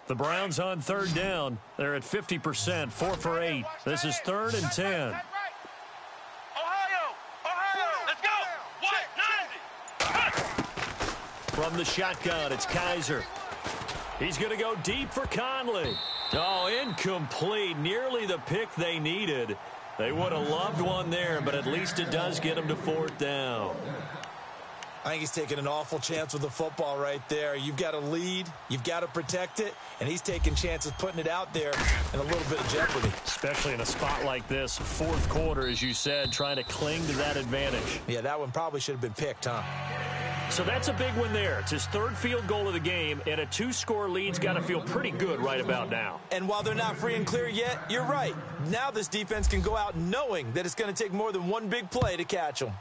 A: The Browns on 3rd down. They're at 50%, 4 for 8. This is 3rd and 10.
C: Ohio. Let's go. What? 90.
A: From the shotgun, it's Kaiser. He's going to go deep for Conley. Oh, incomplete. Nearly the pick they needed. They would have loved one there, but at least it does get them to 4th down.
D: I think he's taking an awful chance with the football right there. You've got to lead, you've got to protect it, and he's taking chances putting it out there in a little bit of jeopardy.
A: Especially in a spot like this, 4th quarter, as you said, trying to cling to that advantage.
D: Yeah, that one probably should have been picked, huh?
A: So that's a big one there. It's his 3rd field goal of the game, and a 2-score lead's got to feel pretty good right about now.
D: And while they're not free and clear yet, you're right. Now this defense can go out knowing that it's going to take more than one big play to catch them.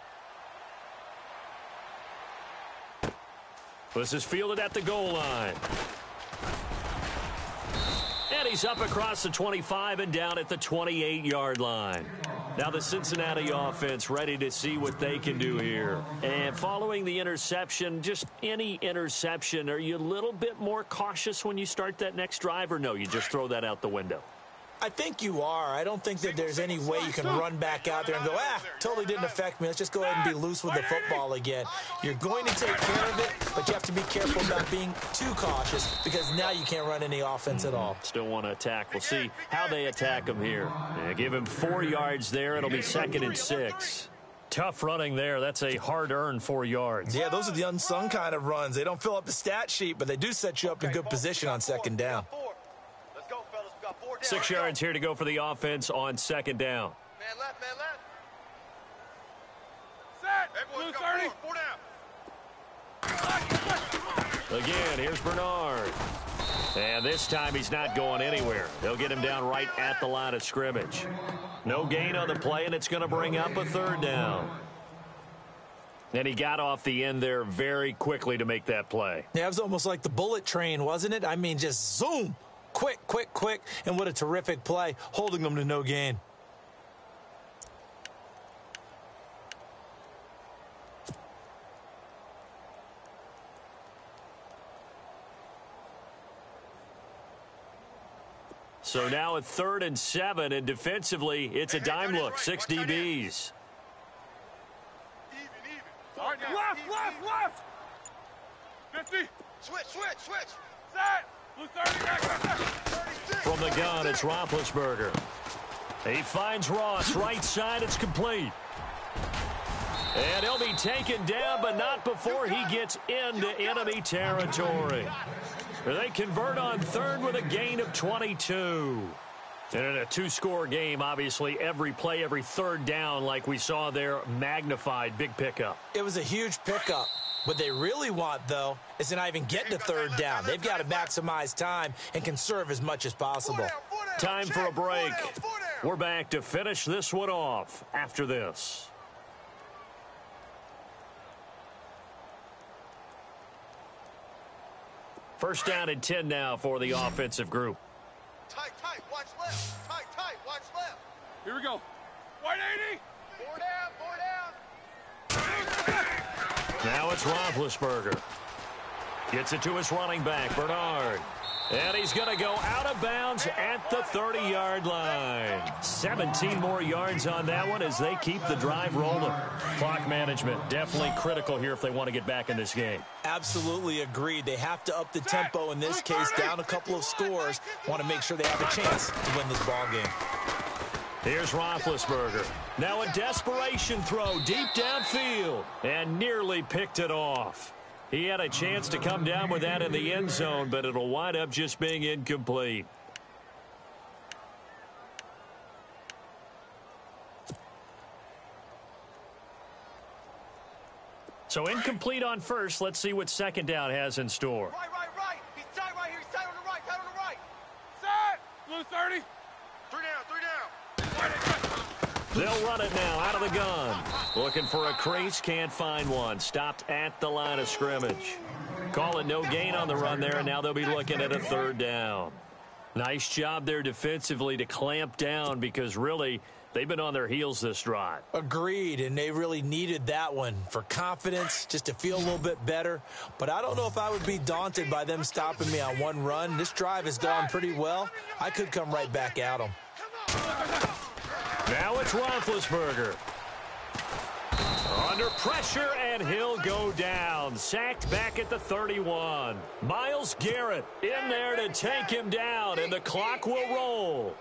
A: This is fielded at the goal line. And he's up across the 25 and down at the 28-yard line. Now the Cincinnati offense ready to see what they can do here. And following the interception, just any interception, are you a little bit more cautious when you start that next drive, or no, you just throw that out the window?
D: I think you are. I don't think that there's any way you can run back out there and go, totally didn't affect me. Let's just go ahead and be loose with the football again. You're going to take care of it, but you have to be careful about being too cautious because now you can't run any offense at all.
A: Still want to attack. We'll see how they attack him here. Give him 4 yards there. It'll be 2nd and 6. Tough running there. That's a hard-earned 4 yards.
D: Yeah, those are the unsung kind of runs. They don't fill up the stat sheet, but they do set you up in good position on 2nd down.
A: 6 yards here to go for the offense on 2nd down.
B: Man left, man left. Set. Blue 30. 4 down.
A: Again, here's Bernard. And this time he's not going anywhere. They'll get him down right at the line of scrimmage. No gain on the play, and it's going to bring up a 3rd down. And he got off the end there very quickly to make that play.
D: Yeah, it was almost like the bullet train, wasn't it? I mean, just zoom. Quick, quick, quick, and what a terrific play, holding them to no gain.
A: So now at 3rd and 7, and defensively, it's a dime look, 6 DBs.
B: Left. 50. Switch. Set.
A: From the gun, it's Roethlisberger. He finds Ross, right side, it's complete. And he'll be taken down, but not before he gets into enemy territory. They convert on 3rd with a gain of 22. And in a 2-score game, obviously, every play, every 3rd down, like we saw there, magnified, big pickup.
D: It was a huge pickup. What they really want, though, is to not even get to 3rd down. They've got to maximize time and conserve as much as possible.
A: Time for a break. We're back to finish this one off after this. First down and 10 now for the offensive group.
B: Tight, watch left. Tight, watch left.
C: Here we go. 180.
B: 4 down.
A: Now it's Roethlisberger. Gets it to his running back, Bernard. And he's going to go out of bounds at the 30-yard line. 17 more yards on that one as they keep the drive rolling. Clock management definitely critical here if they want to get back in this game.
D: Absolutely agreed. They have to up the tempo in this case, down a couple of scores. Want to make sure they have a chance to win this ball game.
A: Here's Roethlisberger. Now a desperation throw deep downfield and nearly picked it off. He had a chance to come down with that in the end zone, but it'll wind up just being incomplete. So incomplete on first. Let's see what 2nd down has in store.
B: Right. He's tight right here. He's tight on the right.
C: Set. Blue 30.
B: 3 down.
A: They'll run it now out of the gun. Looking for a crease, can't find one. Stopped at the line of scrimmage. Call it no gain on the run there, and now they'll be looking at a 3rd down. Nice job there defensively to clamp down because really they've been on their heels this drive.
D: Agreed, and they really needed that one for confidence, just to feel a little bit better. But I don't know if I would be daunted by them stopping me on one run. This drive has gone pretty well. I could come right back at them.
A: Now it's Roethlisberger. Under pressure, and he'll go down. Sacked back at the 31. Myles Garrett in there to take him down, and the clock will roll.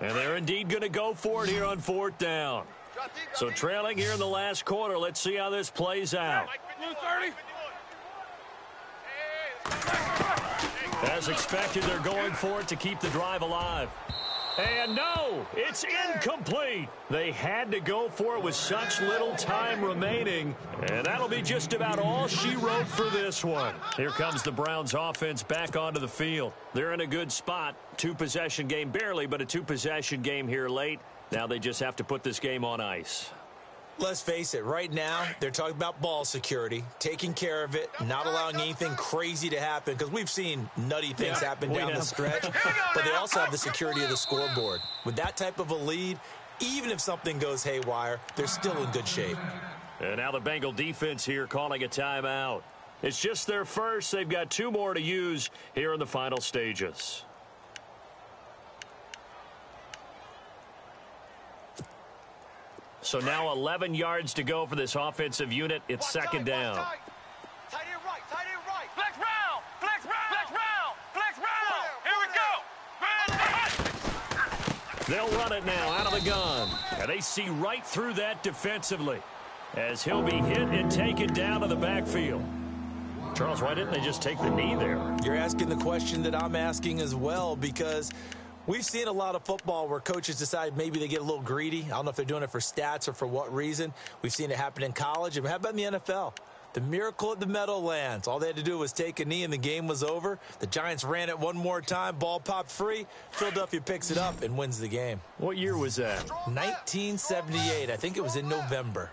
A: And they're indeed going to go for it here on 4th down. So trailing here in the last quarter. Let's see how this plays out.
C: Blue 30.
A: As expected, they're going for it to keep the drive alive. And no, it's incomplete. They had to go for it with such little time remaining. And that'll be just about all she wrote for this one. Here comes the Browns offense back onto the field. They're in a good spot. 2-possession game, barely, but a 2-possession game here late. Now they just have to put this game on ice.
D: Let's face it, right now, they're talking about ball security, taking care of it, not allowing anything crazy to happen, because we've seen nutty things happen down the stretch, but they also have the security of the scoreboard. With that type of a lead, even if something goes haywire, they're still in good shape.
A: And now the Bengal defense here calling a timeout. It's just their first. They've got 2 more to use here in the final stages. So now 11 yards to go for this offensive unit. It's second down.
C: Tight end right, tight end right. Flex round, flex round, flex round, flex round. Here we go.
A: They'll run it now out of the gun. And they see right through that defensively as he'll be hit and taken down to the backfield. Charles, why didn't they just take the knee there?
D: You're asking the question that I'm asking as well, because we've seen a lot of football where coaches decide maybe they get a little greedy. I don't know if they're doing it for stats or for what reason. We've seen it happen in college. And how about in the NFL? The miracle at the Meadowlands. All they had to do was take a knee and the game was over. The Giants ran it one more time. Ball popped free. Philadelphia picks it up and wins the game.
A: What year was that?
D: 1978. I think it was in November.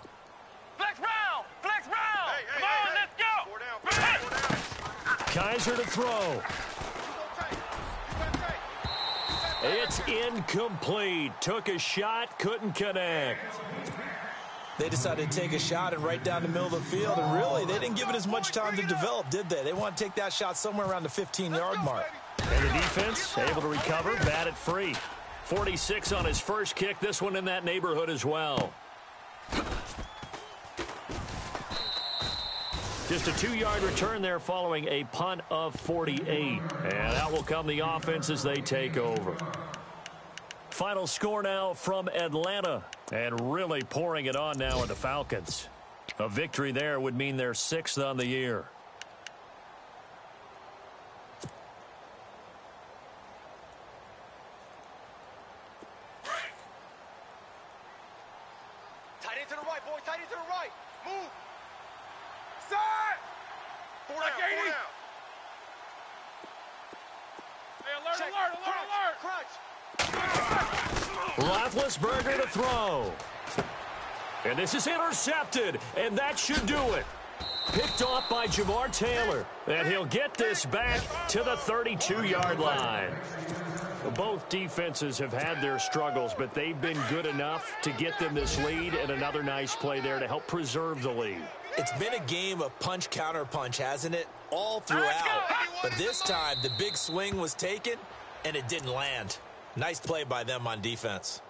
C: Flex round, flex round. Come on, let's go.
A: Kaiser to throw. It's incomplete. Took a shot, couldn't connect.
D: They decided to take a shot and right down the middle of the field, and really, they didn't give it as much time to develop, did they? They want to take that shot somewhere around the 15-yard mark.
A: And the defense able to recover, bat it free. 46 on his first kick, this one in that neighborhood as well. Just a 2-yard return there following a punt of 48. And out will come the offense as they take over. Final score now from Atlanta. And really pouring it on now are the Falcons. A victory there would mean they're 6th on the year.
C: Tight end to the right, boy. Tight end to the right. Move.
B: Set! 4 down, 4 down. Hey, alert, alert, alert, alert!
C: Crunch.
A: Roethlisberger to throw. And this is intercepted, and that should do it. Picked off by Jamar Taylor, and he'll get this back to the 32-yard line. Both defenses have had their struggles, but they've been good enough to get them this lead, and another nice play there to help preserve the lead.
D: It's been a game of punch, counter punch, hasn't it? All throughout. But this time, the big swing was taken, and it didn't land. Nice play by them on defense.